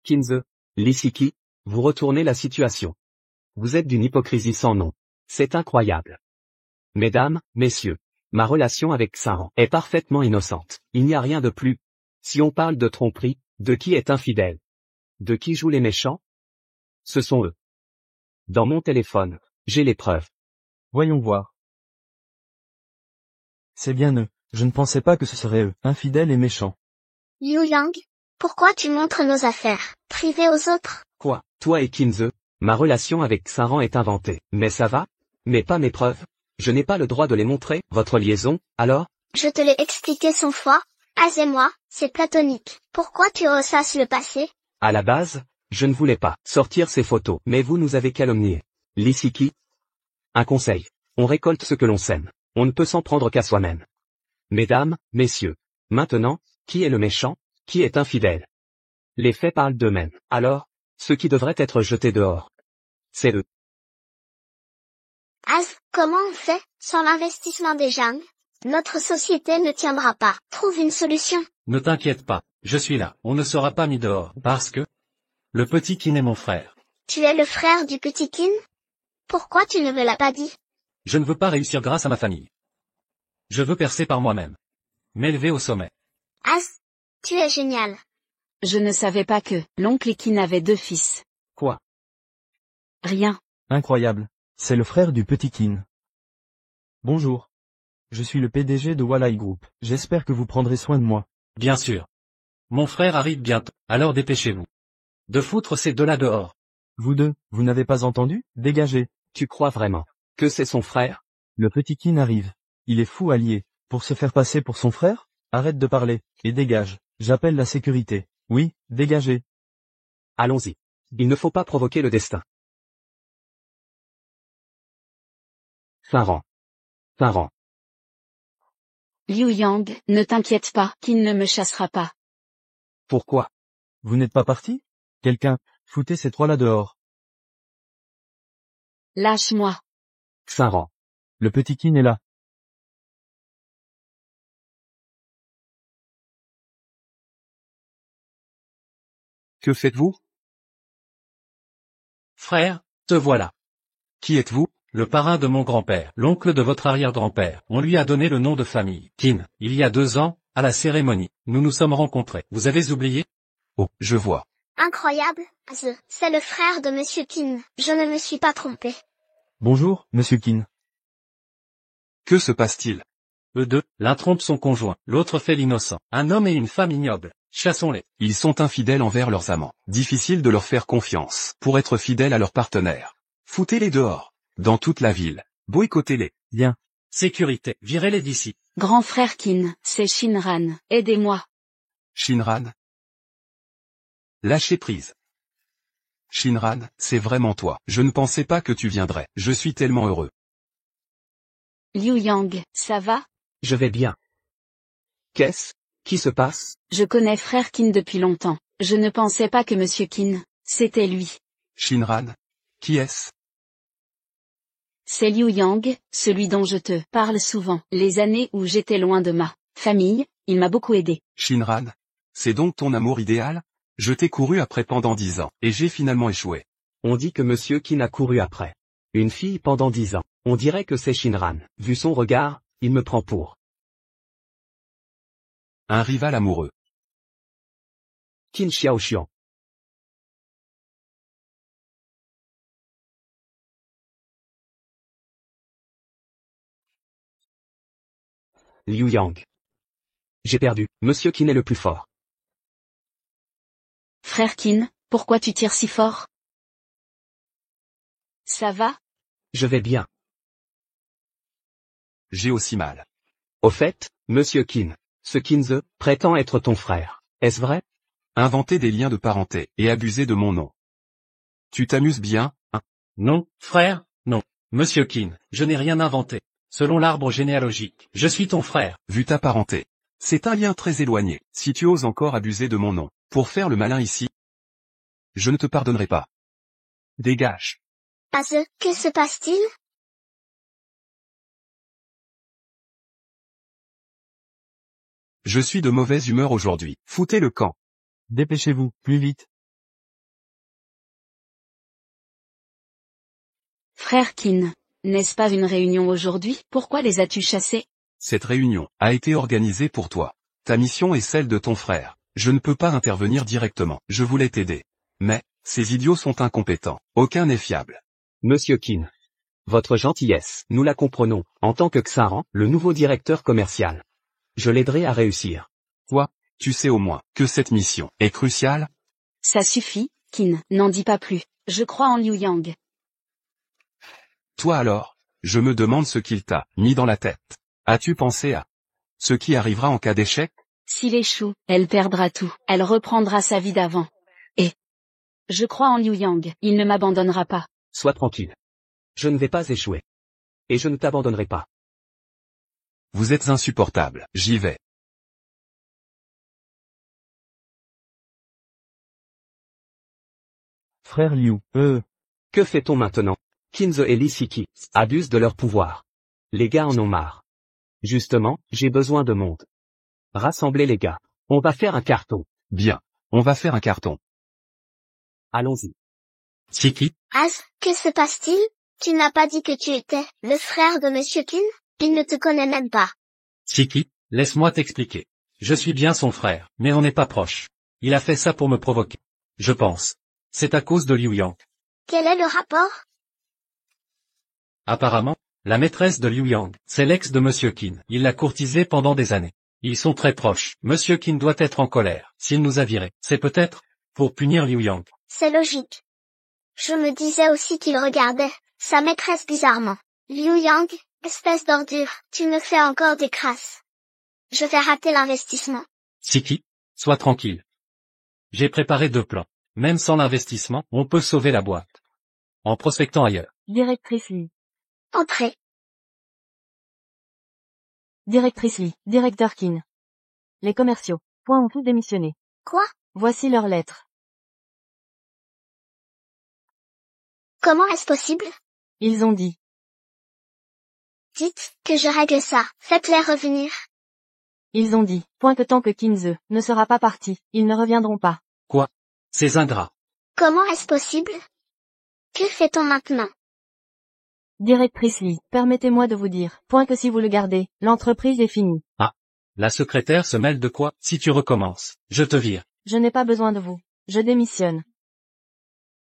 Qinze, Li Siki, vous retournez la situation. Vous êtes d'une hypocrisie sans nom. C'est incroyable. Mesdames, messieurs, ma relation avec Xian est parfaitement innocente. Il n'y a rien de plus. Si on parle de tromperie, de qui est infidèle? De qui jouent les méchants? Ce sont eux. Dans mon téléphone, j'ai les preuves. Voyons voir. C'est bien eux. Je ne pensais pas que ce serait eux, infidèles et méchants. Liu Yang, pourquoi tu montres nos affaires privées aux autres? Quoi, toi et Qinze? Ma relation avec Xian est inventée. Mais ça va? Mais pas mes preuves. Je n'ai pas le droit de les montrer. Votre liaison, alors? Je te l'ai expliqué 100 fois. Az et moi, c'est platonique. Pourquoi tu ressasses le passé? À la base, je ne voulais pas sortir ces photos, mais vous nous avez calomniés. Li Siki? Un conseil. On récolte ce que l'on sème. On ne peut s'en prendre qu'à soi-même. Mesdames, messieurs. Maintenant, qui est le méchant? Qui est infidèle? Les faits parlent d'eux-mêmes. Alors, ceux qui devraient être jetés dehors, c'est eux. Az, comment on fait? Sans l'investissement des Jiang, notre société ne tiendra pas. Trouve une solution. Ne t'inquiète pas, je suis là. On ne sera pas mis dehors, parce que le petit Qin est mon frère. Tu es le frère du petit Qin? Pourquoi tu ne me l'as pas dit? Je ne veux pas réussir grâce à ma famille. Je veux percer par moi-même. M'élever au sommet. Az, tu es génial. Je ne savais pas que l'oncle Qin avait 2 fils. Quoi? Rien. Incroyable. C'est le frère du petit Qin. Bonjour. Je suis le PDG de Walai Group. J'espère que vous prendrez soin de moi. Bien sûr. Mon frère arrive bientôt, alors dépêchez-vous. De foutre ces deux-là dehors. Vous deux, vous n'avez pas entendu? Dégagez. Tu crois vraiment que c'est son frère? Le petit Qin arrive. Il est fou allié. Pour se faire passer pour son frère? Arrête de parler, et dégage. J'appelle la sécurité. Oui, dégagez. Allons-y. Il ne faut pas provoquer le destin. Fin rang. Liu Yang, ne t'inquiète pas, Qin ne me chassera pas. Pourquoi? Vous n'êtes pas parti? Quelqu'un, foutez ces trois-là dehors. Lâche-moi. Fin. Le petit Qin est là. Que faites-vous? Frère, te voilà. Qui êtes-vous? Le parrain de mon grand-père, l'oncle de votre arrière-grand-père. On lui a donné le nom de famille, Qin. Il y a 2 ans, à la cérémonie, nous nous sommes rencontrés. Vous avez oublié? Oh, je vois. Incroyable, c'est le frère de Monsieur Qin. Je ne me suis pas trompé. Bonjour, Monsieur Qin. Que se passe-t-il? Eux deux, l'un trompe son conjoint, l'autre fait l'innocent. Un homme et une femme ignobles. Chassons-les. Ils sont infidèles envers leurs amants. Difficile de leur faire confiance pour être fidèles à leur partenaire. Foutez-les dehors. Dans toute la ville. Boycottez-les. Bien. Sécurité, virez-les d'ici. Grand frère Qin, c'est Shinran. Aidez-moi. Shinran. Lâchez prise. Shinran, c'est vraiment toi. Je ne pensais pas que tu viendrais. Je suis tellement heureux. Liu Yang, ça va? Je vais bien. Qu'est-ce qui se passe? Je connais frère Qin depuis longtemps. Je ne pensais pas que Monsieur Qin, c'était lui. Shinran. Qui est-ce? C'est Liu Yang, celui dont je te parle souvent. Les années où j'étais loin de ma famille, il m'a beaucoup aidé. Shinran. C'est donc ton amour idéal? Je t'ai couru après pendant 10 ans, et j'ai finalement échoué. On dit que Monsieur Qin a couru après une fille pendant 10 ans. On dirait que c'est Shinran. Vu son regard, il me prend pour Un rival amoureux. Qin Xiaoxian. Liu Yang. J'ai perdu. Monsieur Qin est le plus fort. Frère Qin, pourquoi tu tires si fort? Ça va? Je vais bien. J'ai aussi mal. Au fait, Monsieur Qin, ce Qinze prétend être ton frère. Est-ce vrai? Inventer des liens de parenté et abuser de mon nom. Tu t'amuses bien, hein? Non, frère, non. Monsieur Qin, je n'ai rien inventé. Selon l'arbre généalogique, je suis ton frère. Vu ta parenté. C'est un lien très éloigné. Si tu oses encore abuser de mon nom, pour faire le malin ici, je ne te pardonnerai pas. Dégage. Que se passe-t-il? Je suis de mauvaise humeur aujourd'hui. Foutez le camp. Dépêchez-vous, plus vite. Frère Qin, n'est-ce pas une réunion aujourd'hui? Pourquoi les as-tu chassés? Cette réunion a été organisée pour toi. Ta mission est celle de ton frère. Je ne peux pas intervenir directement. Je voulais t'aider. Mais, ces idiots sont incompétents. Aucun n'est fiable. Monsieur Qin. Votre gentillesse, nous la comprenons, en tant que Xaran, le nouveau directeur commercial. Je l'aiderai à réussir. Toi, tu sais au moins que cette mission est cruciale. Ça suffit, Qin, n'en dis pas plus. Je crois en Liu Yang. Toi alors, je me demande ce qu'il t'a mis dans la tête. As-tu pensé à ce qui arrivera en cas d'échec? S'il échoue, elle perdra tout. Elle reprendra sa vie d'avant. Et je crois en Liu Yang. Il ne m'abandonnera pas. Sois tranquille. Je ne vais pas échouer. Et je ne t'abandonnerai pas. Vous êtes insupportable. J'y vais. Frère Liu, Que fait-on maintenant? Qinze et Li Siki abusent de leur pouvoir. Les gars en ont marre. Justement, j'ai besoin de monde. Rassemblez les gars. On va faire un carton. Bien. On va faire un carton. Allons-y. Siki, Que se passe-t-il? Tu n'as pas dit que tu étais le frère de Monsieur Qin? Il ne te connaît même pas. Siki, laisse-moi t'expliquer. Je suis bien son frère, mais on n'est pas proche. Il a fait ça pour me provoquer. Je pense. C'est à cause de Liu Yang. Quel est le rapport? Apparemment, la maîtresse de Liu Yang, c'est l'ex de Monsieur Qin. Il l'a courtisée pendant des années. Ils sont très proches. Monsieur Qin doit être en colère. S'il nous a virés, c'est peut-être pour punir Liu Yang. C'est logique. Je me disais aussi qu'il regardait sa maîtresse bizarrement. Liu Yang, espèce d'ordure, tu me fais encore des crasses. Je vais rater l'investissement. Siki, sois tranquille. J'ai préparé 2 plans. Même sans l'investissement, on peut sauver la boîte. En prospectant ailleurs. Directrice Lee. Entrez. Directrice Lee. Directeur Kin. Les commerciaux. Ont tous démissionné. Quoi? Voici leurs lettres. Comment est-ce possible? Ils ont dit. Dites que je règle ça. Faites-les revenir. Ils ont dit. Que tant que Kinze ne sera pas parti, ils ne reviendront pas. Quoi? Ces ingrats. Comment est-ce possible? Que fait-on maintenant? Directrice Lee, permettez-moi de vous dire. Que si vous le gardez, l'entreprise est finie. Ah. La secrétaire se mêle de quoi? Si tu recommences, je te vire. Je n'ai pas besoin de vous. Je démissionne.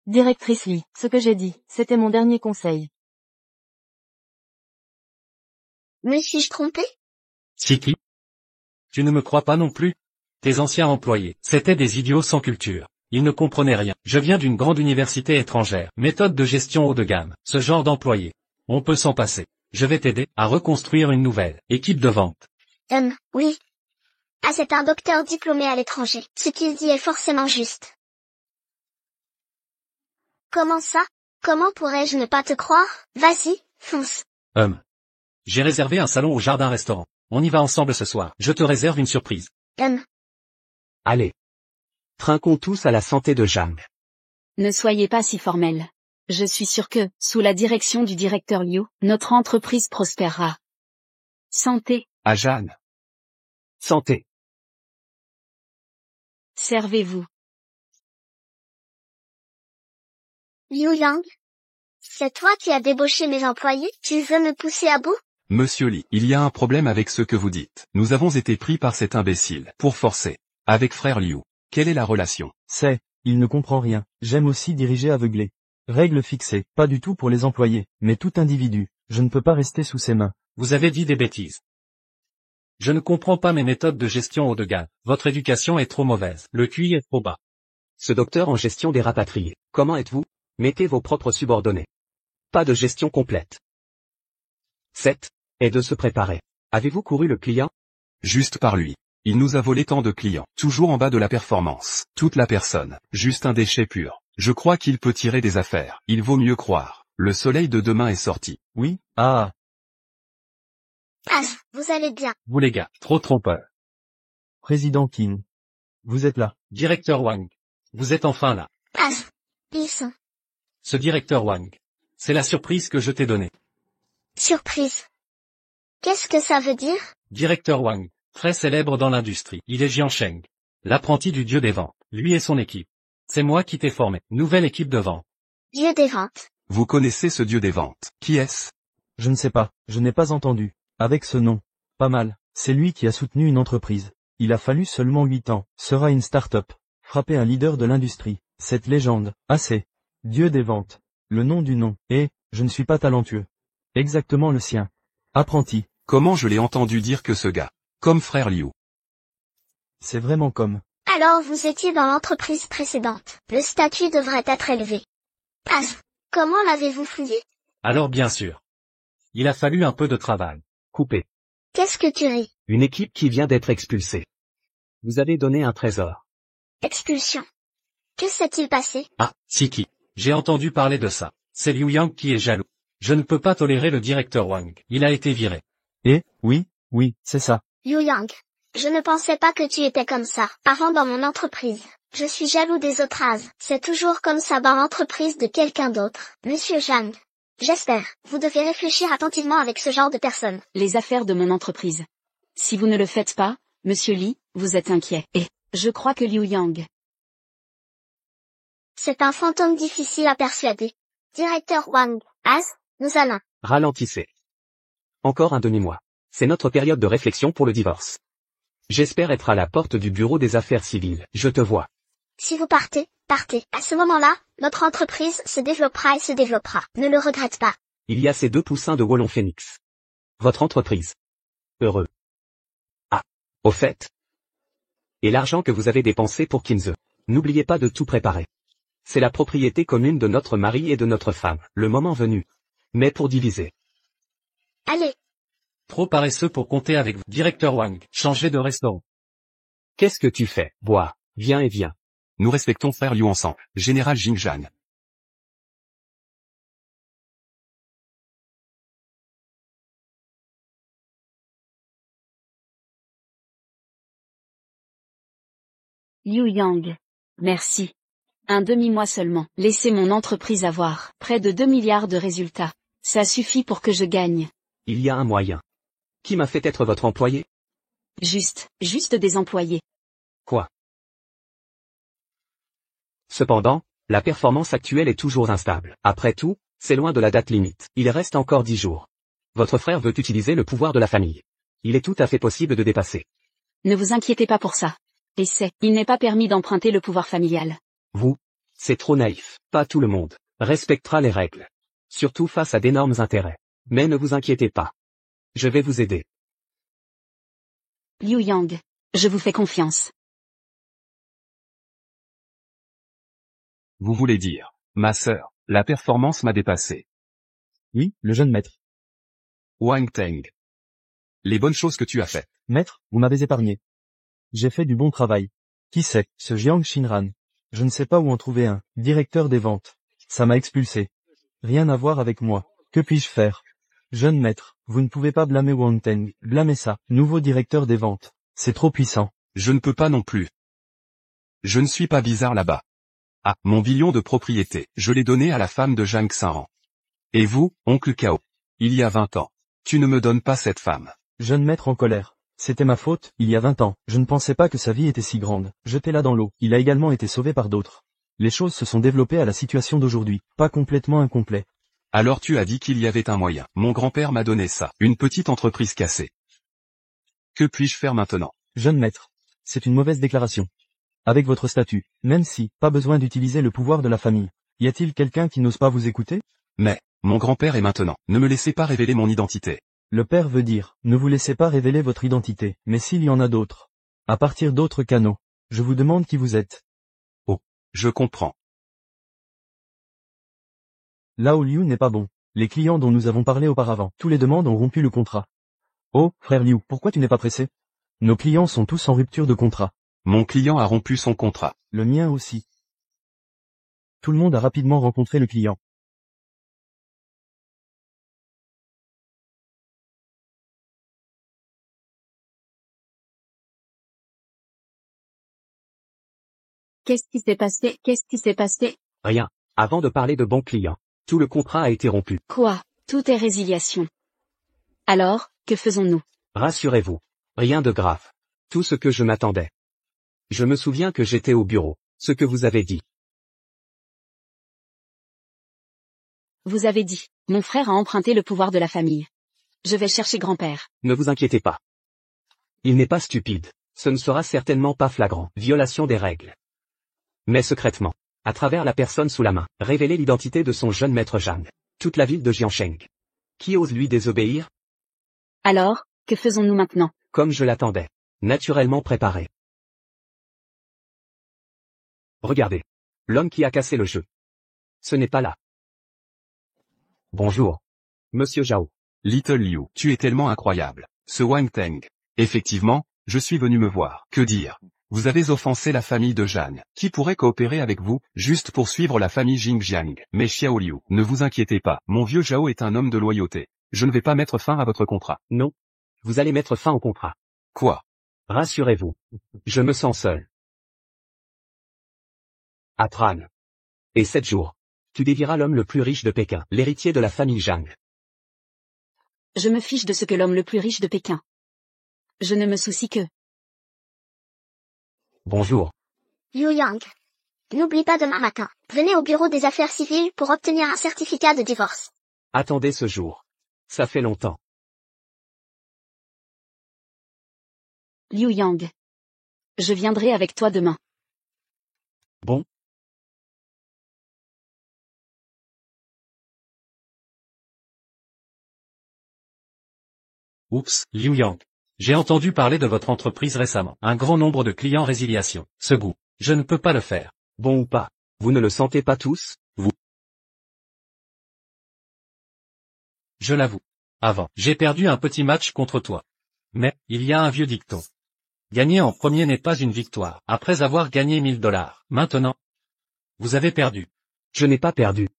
Directrice Lee, ce que j'ai dit, c'était mon dernier conseil. Me suis-je trompé? Siki? Tu ne me crois pas non plus? Tes anciens employés, c'étaient des idiots sans culture. Ils ne comprenaient rien. Je viens d'une grande université étrangère. Méthode de gestion haut de gamme. Ce genre d'employé. On peut s'en passer. Je vais t'aider à reconstruire une nouvelle équipe de vente. Oui. Ah, c'est un docteur diplômé à l'étranger. Ce qu'il dit est forcément juste. Comment ça? Comment pourrais-je ne pas te croire? Vas-y, fonce. J'ai réservé un salon au Jardin Restaurant. On y va ensemble ce soir. Je te réserve une surprise. Allez. Trinquons tous à la santé de Jeanne. Ne soyez pas si formel. Je suis sûr que, sous la direction du directeur Liu, notre entreprise prospérera. Santé. À Jeanne. Santé. Servez-vous. Liu Yang? C'est toi qui as débauché mes employés? Tu veux me pousser à bout? Monsieur Lee, il y a un problème avec ce que vous dites. Nous avons été pris par cet imbécile, pour forcer. Avec frère Liu. Quelle est la relation? Il ne comprend rien. J'aime aussi diriger aveuglé. Règle fixée, pas du tout pour les employés, mais tout individu. Je ne peux pas rester sous ses mains. Vous avez dit des bêtises. Je ne comprends pas mes méthodes de gestion haut de gamme. Votre éducation est trop mauvaise. Le QI est trop bas. Ce docteur en gestion des rapatriés. Comment êtes-vous? Mettez vos propres subordonnés. Pas de gestion complète. 7. Est de se préparer. Avez-vous couru le client? Juste par lui. Il nous a volé tant de clients. Toujours en bas de la performance. Toute la personne. Juste un déchet pur. Je crois qu'il peut tirer des affaires. Il vaut mieux croire. Le soleil de demain est sorti. Oui? Ah. Vous allez bien. Vous les gars, trop trompeurs. Président Kin. Vous êtes là. Directeur Wang. Vous êtes enfin là. Ils sont. Ce directeur Wang. C'est la surprise que je t'ai donnée. Surprise. Qu'est-ce que ça veut dire? Directeur Wang. Très célèbre dans l'industrie. Il est Jiansheng. L'apprenti du dieu des ventes. Lui et son équipe. C'est moi qui t'ai formé. Nouvelle équipe de vente. Dieu des ventes. Vous connaissez ce dieu des ventes. Qui est-ce? Je ne sais pas, je n'ai pas entendu. Avec ce nom. Pas mal. C'est lui qui a soutenu une entreprise. Il a fallu seulement 8 ans. Sera une start-up. Frapper un leader de l'industrie. Cette légende. C'est Dieu des ventes. Le nom du nom. Et, je ne suis pas talentueux. Exactement le sien. Apprenti. Comment je l'ai entendu dire que ce gars. Comme frère Liu. C'est vraiment comme. Alors vous étiez dans l'entreprise précédente. Le statut devrait être élevé. Comment l'avez-vous fouillé? Alors bien sûr. Il a fallu un peu de travail. Coupé. Qu'est-ce que tu ris? Une équipe qui vient d'être expulsée. Vous avez donné un trésor. Expulsion. Que s'est-il passé? Siki. J'ai entendu parler de ça. C'est Liu Yang qui est jaloux. Je ne peux pas tolérer le directeur Wang. Il a été viré. Oui, c'est ça. Liu Yang. Je ne pensais pas que tu étais comme ça. Avant dans mon entreprise. Je suis jaloux des autres as. C'est toujours comme ça dans l'entreprise de quelqu'un d'autre. Monsieur Zhang. J'espère. Vous devez réfléchir attentivement avec ce genre de personnes. Les affaires de mon entreprise. Si vous ne le faites pas, monsieur Lee, vous êtes inquiet. Et, je crois que Liu Yang. C'est un fantôme difficile à persuader. Directeur Wang. Nous allons. Ralentissez. Encore un demi-mois. C'est notre période de réflexion pour le divorce. J'espère être à la porte du bureau des affaires civiles. Je te vois. Si vous partez, partez. À ce moment-là, notre entreprise se développera et se développera. Ne le regrette pas. Il y a ces 2 poussins de Wallon Phoenix. Votre entreprise. Heureux. Au fait. Et l'argent que vous avez dépensé pour Kinze. N'oubliez pas de tout préparer. C'est la propriété commune de notre mari et de notre femme, le moment venu. Mais pour diviser. Allez, Trop paresseux pour compter avec vous. Directeur Wang, changez de restaurant. Qu'est-ce que tu fais, bois, viens et viens. Nous respectons frère Liu ensemble. Général Jingjiang. Liu Yang. Merci. Un demi-mois seulement. Laissez mon entreprise avoir près de 2 milliards de résultats. Ça suffit pour que je gagne. Il y a un moyen. Qui m'a fait être votre employé? Juste des employés. Quoi? Cependant, la performance actuelle est toujours instable. Après tout, c'est loin de la date limite. Il reste encore 10 jours. Votre frère veut utiliser le pouvoir de la famille. Il est tout à fait possible de dépasser. Ne vous inquiétez pas pour ça. Et il n'est pas permis d'emprunter le pouvoir familial. Vous, c'est trop naïf. Pas tout le monde respectera les règles. Surtout face à d'énormes intérêts. Mais ne vous inquiétez pas. Je vais vous aider. Liu Yang. Je vous fais confiance. Vous voulez dire, ma sœur, la performance m'a dépassé. Oui, le jeune maître. Wang Teng. Les bonnes choses que tu as faites. Maître, vous m'avez épargné. J'ai fait du bon travail. Qui c'est, ce Jiang Xinran? Je ne sais pas où en trouver un, directeur des ventes. Ça m'a expulsé. Rien à voir avec moi. Que puis-je faire? Jeune maître, vous ne pouvez pas blâmer Wang Teng, blâmez ça, nouveau directeur des ventes. C'est trop puissant. Je ne peux pas non plus. Je ne suis pas bizarre là-bas. Ah, mon billion de propriété, je l'ai donné à la femme de Zhang Xinran. Et vous, oncle Cao? Il y a 20 ans. Tu ne me donnes pas cette femme. Jeune maître en colère. C'était ma faute, il y a 20 ans. Je ne pensais pas que sa vie était si grande. Jetez-la dans l'eau. Il a également été sauvé par d'autres. Les choses se sont développées à la situation d'aujourd'hui. Pas complètement incomplet. Alors tu as dit qu'il y avait un moyen. Mon grand-père m'a donné ça. Une petite entreprise cassée. Que puis-je faire maintenant? Jeune maître. C'est une mauvaise déclaration. Avec votre statut, même si, pas besoin d'utiliser le pouvoir de la famille. Y a-t-il quelqu'un qui n'ose pas vous écouter? Mais, mon grand-père est maintenant. Ne me laissez pas révéler mon identité. Le père veut dire, ne vous laissez pas révéler votre identité, mais s'il y en a d'autres. À partir d'autres canaux. Je vous demande qui vous êtes. Oh, je comprends. Lao Liu n'est pas bon. Les clients dont nous avons parlé auparavant, tous les demandes ont rompu le contrat. Oh, frère Liu, pourquoi tu n'es pas pressé? Nos clients sont tous en rupture de contrat. Mon client a rompu son contrat. Le mien aussi. Tout le monde a rapidement rencontré le client. Qu'est-ce qui s'est passé? Rien. Avant de parler de bons clients. Tout le contrat a été rompu. Quoi? Tout est résiliation. Alors, que faisons-nous? Rassurez-vous. Rien de grave. Tout ce que je m'attendais. Je me souviens que j'étais au bureau. Ce que vous avez dit. Vous avez dit, mon frère a emprunté le pouvoir de la famille. Je vais chercher grand-père. Ne vous inquiétez pas. Il n'est pas stupide. Ce ne sera certainement pas flagrant. Violation des règles. Mais secrètement, à travers la personne sous la main, révéler l'identité de son jeune maître Zhang. Toute la ville de Jiangsheng. Qui ose lui désobéir? Alors, que faisons-nous maintenant? Comme je l'attendais. Naturellement préparé. Regardez. L'homme qui a cassé le jeu. Ce n'est pas là. Bonjour. Monsieur Zhao. Little Liu, tu es tellement incroyable. Ce Wang Teng. Effectivement, je suis venu me voir. Que dire? Vous avez offensé la famille de Zhang. Qui pourrait coopérer avec vous, juste pour suivre la famille Jingjiang? Mais Xiao Liu, ne vous inquiétez pas. Mon vieux Zhao est un homme de loyauté. Je ne vais pas mettre fin à votre contrat. Non. Vous allez mettre fin au contrat. Quoi? Rassurez-vous. Je me sens seul. À Tran. Et 7 jours. Tu dévieras l'homme le plus riche de Pékin, l'héritier de la famille Zhang. Je me fiche de ce que l'homme le plus riche de Pékin. Je ne me soucie que... Bonjour. Liu Yang. N'oublie pas demain matin. Venez au bureau des affaires civiles pour obtenir un certificat de divorce. Attendez ce jour. Ça fait longtemps. Liu Yang. Je viendrai avec toi demain. Bon. Oups, Liu Yang. J'ai entendu parler de votre entreprise récemment. Un grand nombre de clients résiliation. Ce goût. Je ne peux pas le faire. Bon ou pas. Vous ne le sentez pas tous, vous? Je l'avoue. Avant, j'ai perdu un petit match contre toi. Mais, il y a un vieux dicton. Gagner en premier n'est pas une victoire, après avoir gagné $1000. Maintenant, vous avez perdu. Je n'ai pas perdu.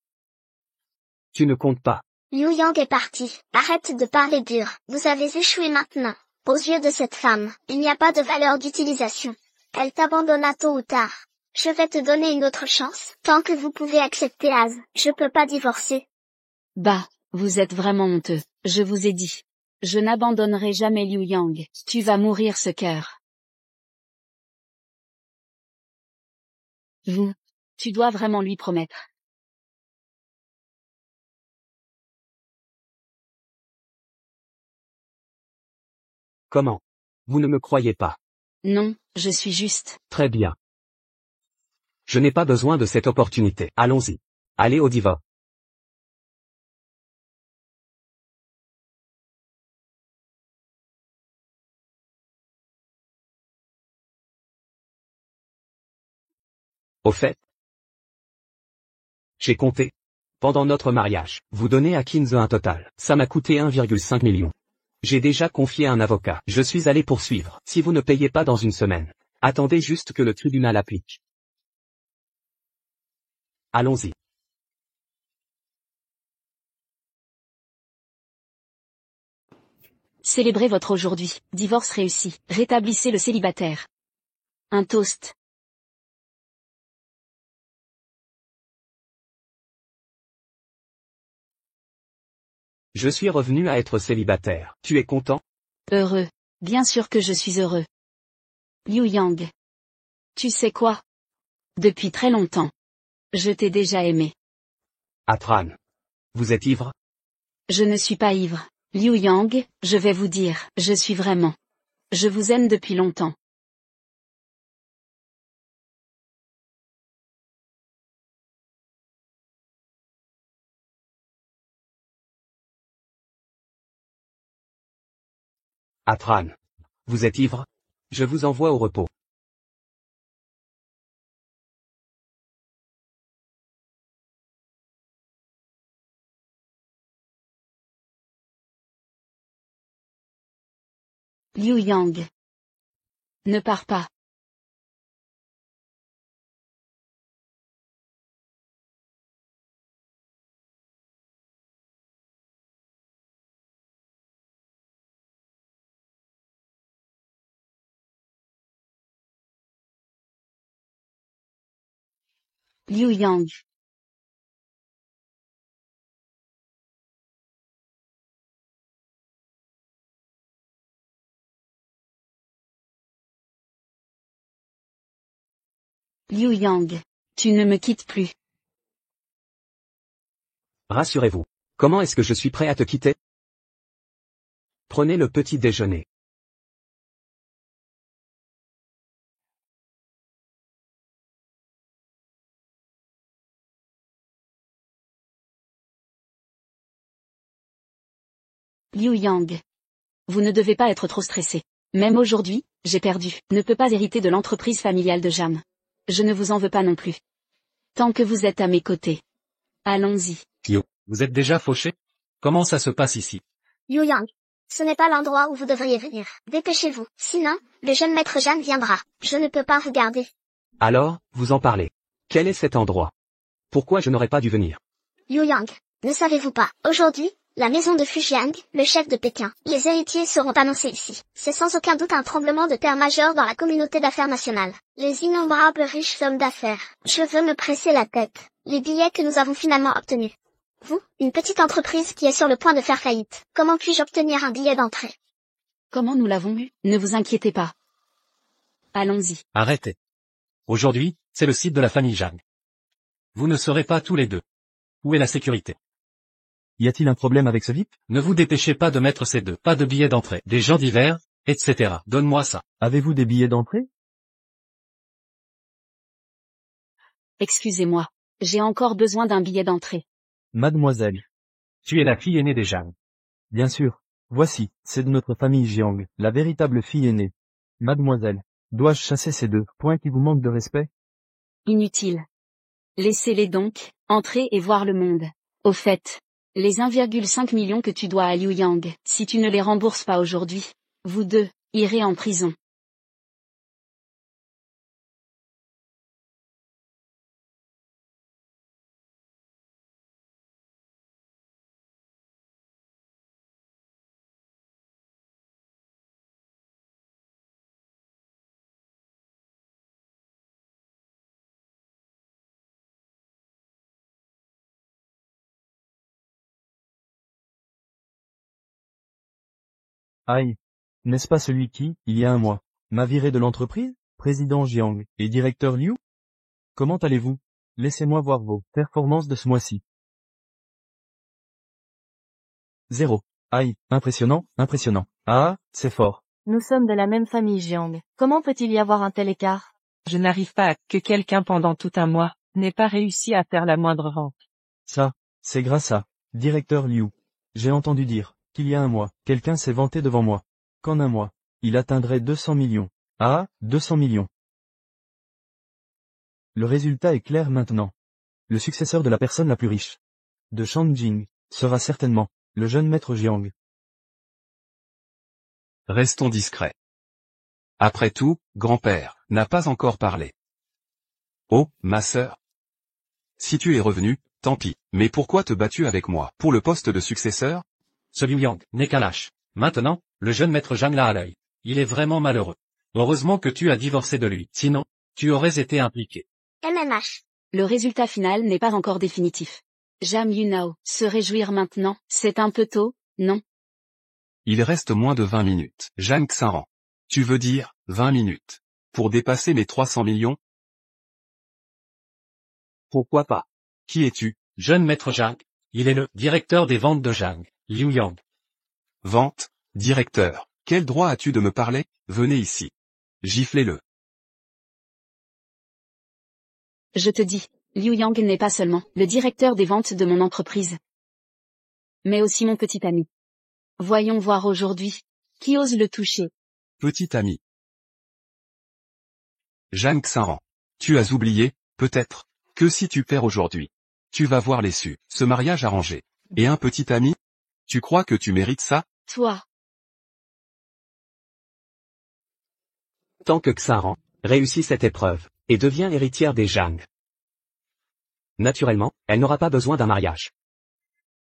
Tu ne comptes pas. Liu Yang est parti. Arrête de parler dur. Vous avez échoué maintenant. Aux yeux de cette femme, il n'y a pas de valeur d'utilisation. Elle t'abandonna tôt ou tard. Je vais te donner une autre chance. Tant que vous pouvez accepter Az, je peux pas divorcer. Bah, vous êtes vraiment honteux. Je vous ai dit. Je n'abandonnerai jamais Liu Yang. Tu vas mourir ce cœur. Tu dois vraiment lui promettre. Comment? Vous ne me croyez pas. Non, je suis juste. Très bien. Je n'ai pas besoin de cette opportunité. Allons-y. Allez au diva. Au fait, j'ai compté. Pendant notre mariage, vous donnez à Kinze un total. Ça m'a coûté 1,5 million. J'ai déjà confié un avocat. Je suis allé poursuivre. Si vous ne payez pas dans une semaine, attendez juste que le tribunal applique. Allons-y. Célébrez votre aujourd'hui. Divorce réussi. Rétablissez le célibataire. Un toast. Je suis revenu à être célibataire. Tu es content? Heureux. Bien sûr que je suis heureux. Liu Yang. Tu sais quoi? Depuis très longtemps. Je t'ai déjà aimé. Atran. Vous êtes ivre? Je ne suis pas ivre. Liu Yang, je vais vous dire, je suis vraiment. Je vous aime depuis longtemps. Atran. Vous êtes ivre? Je vous envoie au repos. Liu Yang. Ne pars pas. Liu Yang. Liu Yang. Tu ne me quittes plus. Rassurez-vous. Comment est-ce que je suis prêt à te quitter? Prenez le petit déjeuner. Liu Yang. Vous ne devez pas être trop stressé. Même aujourd'hui, j'ai perdu. Ne peux pas hériter de l'entreprise familiale de Jam. Je ne vous en veux pas non plus. Tant que vous êtes à mes côtés. Allons-y. Yo, vous êtes déjà fauché? Comment ça se passe ici? Liu Yang. Ce n'est pas l'endroit où vous devriez venir. Dépêchez-vous. Sinon, le jeune maître Jeanne viendra. Je ne peux pas vous garder. Alors, vous en parlez. Quel est cet endroit? Pourquoi je n'aurais pas dû venir? Liu Yang. Ne savez-vous pas, aujourd'hui, la maison de Fujiang, le chef de Pékin, les héritiers seront annoncés ici. C'est sans aucun doute un tremblement de terre majeur dans la communauté d'affaires nationale. Les innombrables riches hommes d'affaires. Je veux me presser la tête. Les billets que nous avons finalement obtenus. Vous, une petite entreprise qui est sur le point de faire faillite. Comment puis-je obtenir un billet d'entrée? Comment nous l'avons eu? Ne vous inquiétez pas. Allons-y. Arrêtez. Aujourd'hui, c'est le site de la famille Zhang. Vous ne serez pas tous les deux. Où est la sécurité? Y a-t-il un problème avec ce VIP? Ne vous dépêchez pas de mettre ces deux. Pas de billets d'entrée. Des gens divers, etc. Donne-moi ça. Avez-vous des billets d'entrée? Excusez-moi. J'ai encore besoin d'un billet d'entrée. Mademoiselle. Tu es la fille aînée des Zhang. Bien sûr. Voici, c'est de notre famille Jiang, la véritable fille aînée. Mademoiselle. Dois-je chasser ces deux points qui vous manquent de respect? Inutile. Laissez-les donc, entrer et voir le monde. Au fait, les 1,5 million que tu dois à Liu Yang, si tu ne les rembourses pas aujourd'hui, vous deux, irez en prison. Aïe. N'est-ce pas celui qui, il y a un mois, m'a viré de l'entreprise, président Jiang, et directeur Liu? Comment allez-vous? Laissez-moi voir vos performances de ce mois-ci. 0. Aïe, impressionnant, impressionnant. Ah, c'est fort. Nous sommes de la même famille Jiang. Comment peut-il y avoir un tel écart? Je n'arrive pas à que quelqu'un pendant tout un mois n'ait pas réussi à faire la moindre vente. Ça, c'est grâce à, directeur Liu. J'ai entendu dire, qu'il y a un mois, quelqu'un s'est vanté devant moi. Qu'en un mois, il atteindrait 200 millions. Ah, 200 millions. Le résultat est clair maintenant. Le successeur de la personne la plus riche de Shanjing sera certainement le jeune maître Jiang. Restons discrets. Après tout, grand-père n'a pas encore parlé. Oh, ma sœur. Si tu es revenu, tant pis, mais pourquoi te bats-tu avec moi pour le poste de successeur? Ce Liu Yang n'est qu'un lâche. Maintenant, le jeune maître Zhang l'a à l'œil. Il est vraiment malheureux. Heureusement que tu as divorcé de lui, sinon, tu aurais été impliqué. MMH. Le résultat final n'est pas encore définitif. Zhang Yunao, se réjouir maintenant, c'est un peu tôt, non? Il reste moins de 20 minutes. Zhang Xinran. Tu veux dire, 20 minutes. Pour dépasser mes 300 millions? Pourquoi pas? Qui es-tu? Jeune maître Zhang. Il est le directeur des ventes de Zhang, Liu Yang. Vente, directeur. Quel droit as-tu de me parler? Venez ici. Giflez-le. Je te dis, Liu Yang n'est pas seulement le directeur des ventes de mon entreprise, mais aussi mon petit ami. Voyons voir aujourd'hui, qui ose le toucher. Petit ami. Zhang Xinran. Tu as oublié, peut-être, que si tu perds aujourd'hui, tu vas voir l'issue, ce mariage arrangé. Et un petit ami? Tu crois que tu mérites ça? Toi. Tant que Xinran réussit cette épreuve et devient héritière des Zhang. Naturellement, elle n'aura pas besoin d'un mariage.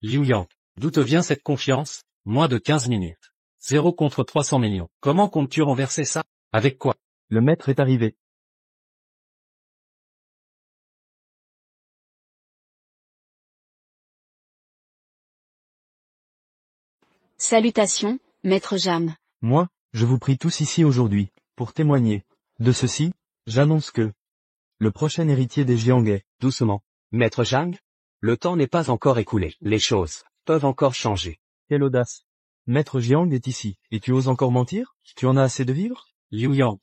Liu Yang. D'où te vient cette confiance? Moins de 15 minutes. 0 contre 300 millions. Comment comptes-tu renverser ça? Avec quoi? Le maître est arrivé. Salutations, maître Zhang. Moi, je vous prie tous ici aujourd'hui, pour témoigner de ceci, j'annonce que le prochain héritier des Jiang est... Doucement. Maître Zhang? Le temps n'est pas encore écoulé. Les choses peuvent encore changer. Quelle audace. Maître Jiang est ici, et tu oses encore mentir? Tu en as assez de vivre? Liu Yang.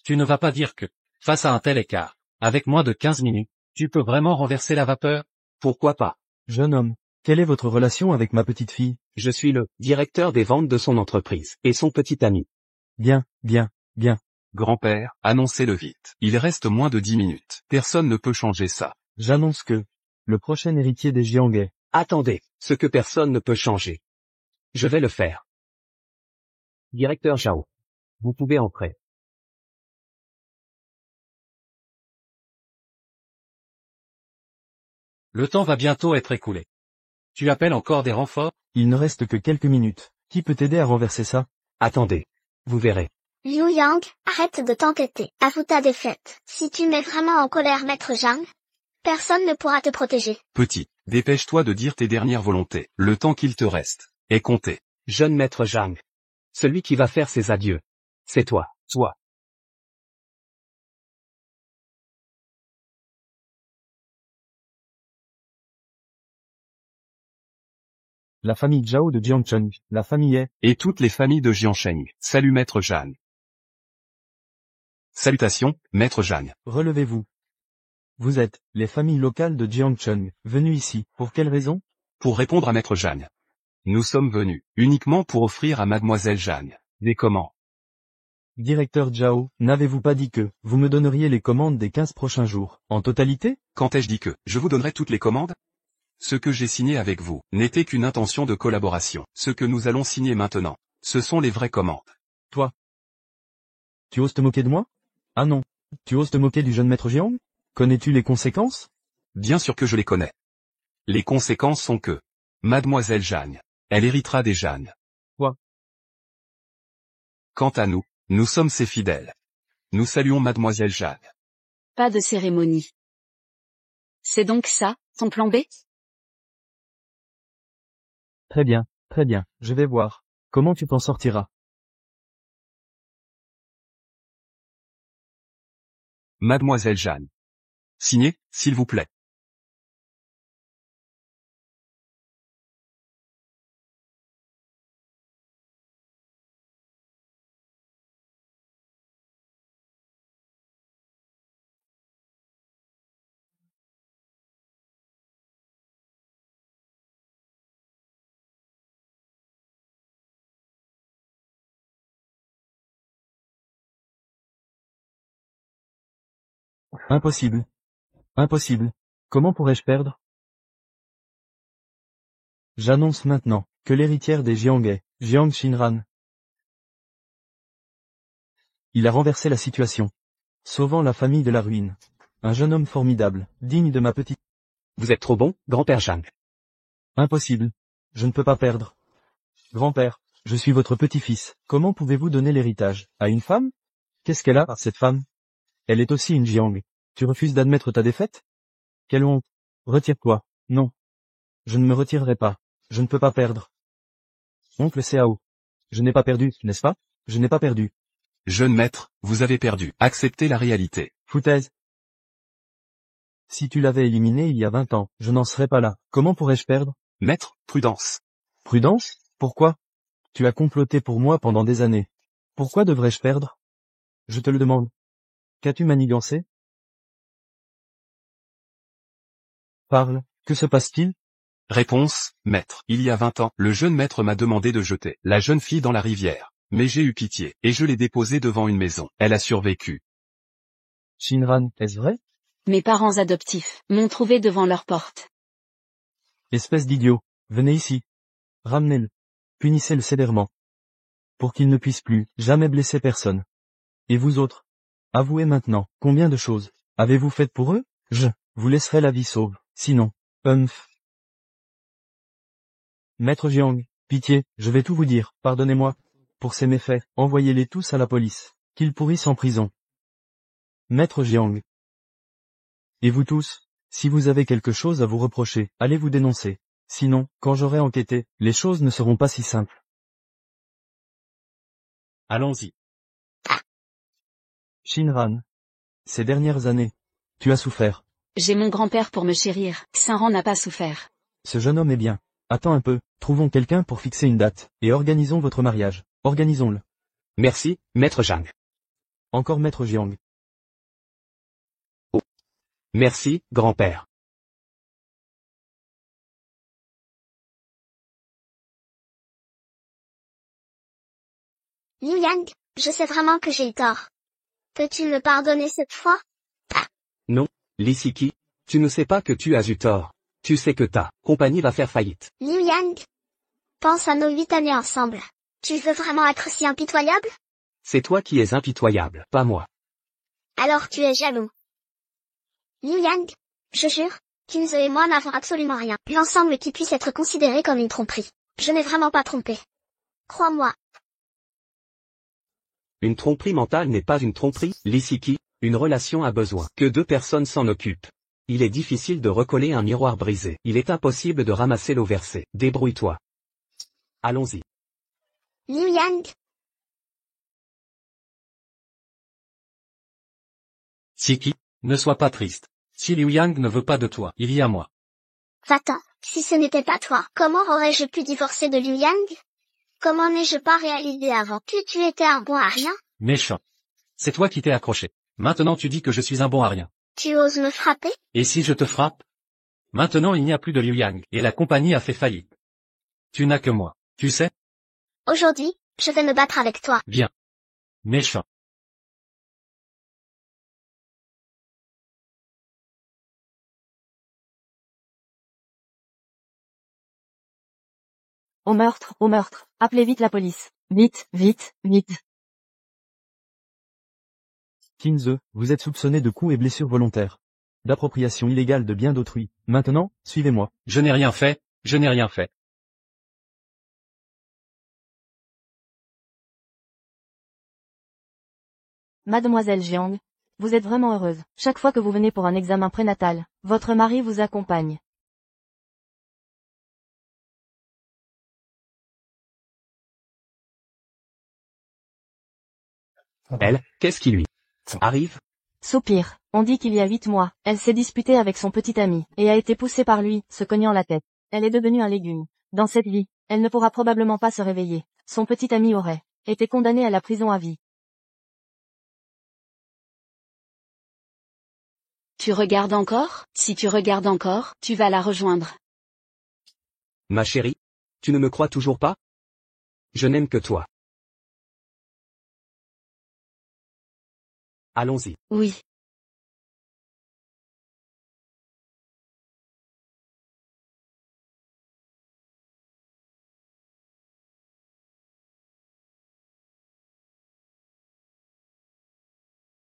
Tu ne vas pas dire que, face à un tel écart, avec moins de 15 minutes, tu peux vraiment renverser la vapeur? Pourquoi pas? Jeune homme, quelle est votre relation avec ma petite fille? Je suis le directeur des ventes de son entreprise et son petit ami. Bien, bien, bien. Grand-père, annoncez-le vite. Il reste moins de 10 minutes. Personne ne peut changer ça. J'annonce que le prochain héritier des Jiang est... Attendez, ce que personne ne peut changer. Je vais le faire. Directeur Zhao. Vous pouvez entrer. Le temps va bientôt être écoulé. Tu appelles encore des renforts? Il ne reste que quelques minutes. Qui peut t'aider à renverser ça? Attendez. Vous verrez. Liu Yang, arrête de t'entêter. Avoue ta défaite. Si tu mets vraiment en colère maître Zhang, personne ne pourra te protéger. Petit, dépêche-toi de dire tes dernières volontés. Le temps qu'il te reste est compté. Jeune maître Zhang. Celui qui va faire ses adieux. C'est toi. Toi. La famille Zhao de Jiangcheng. La famille est... Et toutes les familles de Jiansheng. Salut maître Zhang. Salutations, maître Zhang. Relevez-vous. Vous êtes les familles locales de Jiangcheng, venues ici. Pour quelle raison? Pour répondre à maître Zhang. Nous sommes venus uniquement pour offrir à mademoiselle Zhang des comment. Directeur Zhao, n'avez-vous pas dit que vous me donneriez les commandes des 15 prochains jours, en totalité? Quand ai-je dit que je vous donnerai toutes les commandes? Ce que j'ai signé avec vous n'était qu'une intention de collaboration. Ce que nous allons signer maintenant, ce sont les vraies commandes. Toi. Tu oses te moquer de moi? Ah non. Tu oses te moquer du jeune maître Jiang? Connais-tu les conséquences? Bien sûr que je les connais. Les conséquences sont que Mademoiselle Jeanne, elle héritera des Jeanne. Quoi? Quant à nous, nous sommes ses fidèles. Nous saluons Mademoiselle Jeanne. Pas de cérémonie. C'est donc ça, ton plan B? Très bien, je vais voir. Comment tu t'en sortiras? Mademoiselle Jeanne. Signez, s'il vous plaît. Impossible. Impossible. Comment pourrais-je perdre? J'annonce maintenant que l'héritière des Jiang est Jiang Xinran. Il a renversé la situation, sauvant la famille de la ruine. Un jeune homme formidable, digne de ma petite... Vous êtes trop bon, grand-père Zhang. Impossible. Je ne peux pas perdre. Grand-père, je suis votre petit-fils. Comment pouvez-vous donner l'héritage à une femme? Qu'est-ce qu'elle a, cette femme? Elle est aussi une Jiang. Tu refuses d'admettre ta défaite? Quelle honte. Retire-toi. Non. Je ne me retirerai pas. Je ne peux pas perdre. Oncle Cao. Je n'ai pas perdu, n'est-ce pas? Je n'ai pas perdu. Jeune maître, vous avez perdu. Acceptez la réalité. Foutaise. Si tu l'avais éliminé il y a 20 ans, je n'en serais pas là. Comment pourrais-je perdre? Maître, prudence. Prudence? Pourquoi? Tu as comploté pour moi pendant des années. Pourquoi devrais-je perdre? Je te le demande. Qu'as-tu manigancé? Parle, que se passe-t-il? Réponse, maître. Il y a 20 ans, le jeune maître m'a demandé de jeter la jeune fille dans la rivière. Mais j'ai eu pitié, et je l'ai déposée devant une maison. Elle a survécu. Xinran, est-ce vrai? Mes parents adoptifs m'ont trouvé devant leur porte. Espèce d'idiot, venez ici. Ramenez-le. Punissez-le sévèrement. Pour qu'il ne puisse plus jamais blesser personne. Et vous autres? Avouez maintenant, combien de choses avez-vous faites pour eux? Je vous laisserai la vie sauve, sinon, Maître Jiang, pitié, je vais tout vous dire, pardonnez-moi. Pour ces méfaits, envoyez-les tous à la police, qu'ils pourrissent en prison. Maître Jiang. Et vous tous, si vous avez quelque chose à vous reprocher, allez vous dénoncer. Sinon, quand j'aurai enquêté, les choses ne seront pas si simples. Allons-y. Xinran. Ces dernières années, tu as souffert. J'ai mon grand-père pour me chérir. Xinran n'a pas souffert. Ce jeune homme est bien. Attends un peu, trouvons quelqu'un pour fixer une date, et organisons votre mariage. Organisons-le. Merci, maître Zhang. Encore maître Jiang. Oh. Merci, grand-père. Liu Yang, je sais vraiment que j'ai eu tort. Peux-tu me pardonner cette fois? Non, Li Siki, tu ne sais pas que tu as eu tort. Tu sais que ta compagnie va faire faillite. Liu Yang, pense à nos 8 années ensemble. Tu veux vraiment être si impitoyable? C'est toi qui es impitoyable, pas moi. Alors tu es jaloux. Liu Yang, je jure, Kinze et moi n'avons absolument rien. L'ensemble qui puisse être considéré comme une tromperie. Je n'ai vraiment pas trompé. Crois-moi. Une tromperie mentale n'est pas une tromperie, Li Siki. Une relation a besoin que 2 personnes s'en occupent. Il est difficile de recoller un miroir brisé. Il est impossible de ramasser l'eau versée. Débrouille-toi. Allons-y. Liu Yang. Siki, ne sois pas triste. Si Liu Yang ne veut pas de toi, il y a moi. Va-t'en, si ce n'était pas toi, comment aurais-je pu divorcer de Liu Yang? Comment n'ai-je pas réalisé avant que tu étais un bon à rien? Méchant. C'est toi qui t'es accroché. Maintenant tu dis que je suis un bon à rien. Tu oses me frapper? Et si je te frappe? Maintenant il n'y a plus de Liu Yang, et la compagnie a fait faillite. Tu n'as que moi, tu sais? Aujourd'hui, je vais me battre avec toi. Viens. Méchant. Au meurtre, au meurtre. Appelez vite la police. Vite, vite, vite. Kinze, vous êtes soupçonné de coups et blessures volontaires. D'appropriation illégale de biens d'autrui. Maintenant, suivez-moi. Je n'ai rien fait, je n'ai rien fait. Mademoiselle Jiang, vous êtes vraiment heureuse. Chaque fois que vous venez pour un examen prénatal, votre mari vous accompagne. Elle, qu'est-ce qui lui arrive? Soupir. On dit qu'il y a 8 mois, elle s'est disputée avec son petit ami, et a été poussée par lui, se cognant la tête. Elle est devenue un légume. Dans cette vie, elle ne pourra probablement pas se réveiller. Son petit ami aurait été condamné à la prison à vie. Tu regardes encore? Si tu regardes encore, tu vas la rejoindre. Ma chérie? Tu ne me crois toujours pas? Je n'aime que toi. Allons-y. Oui.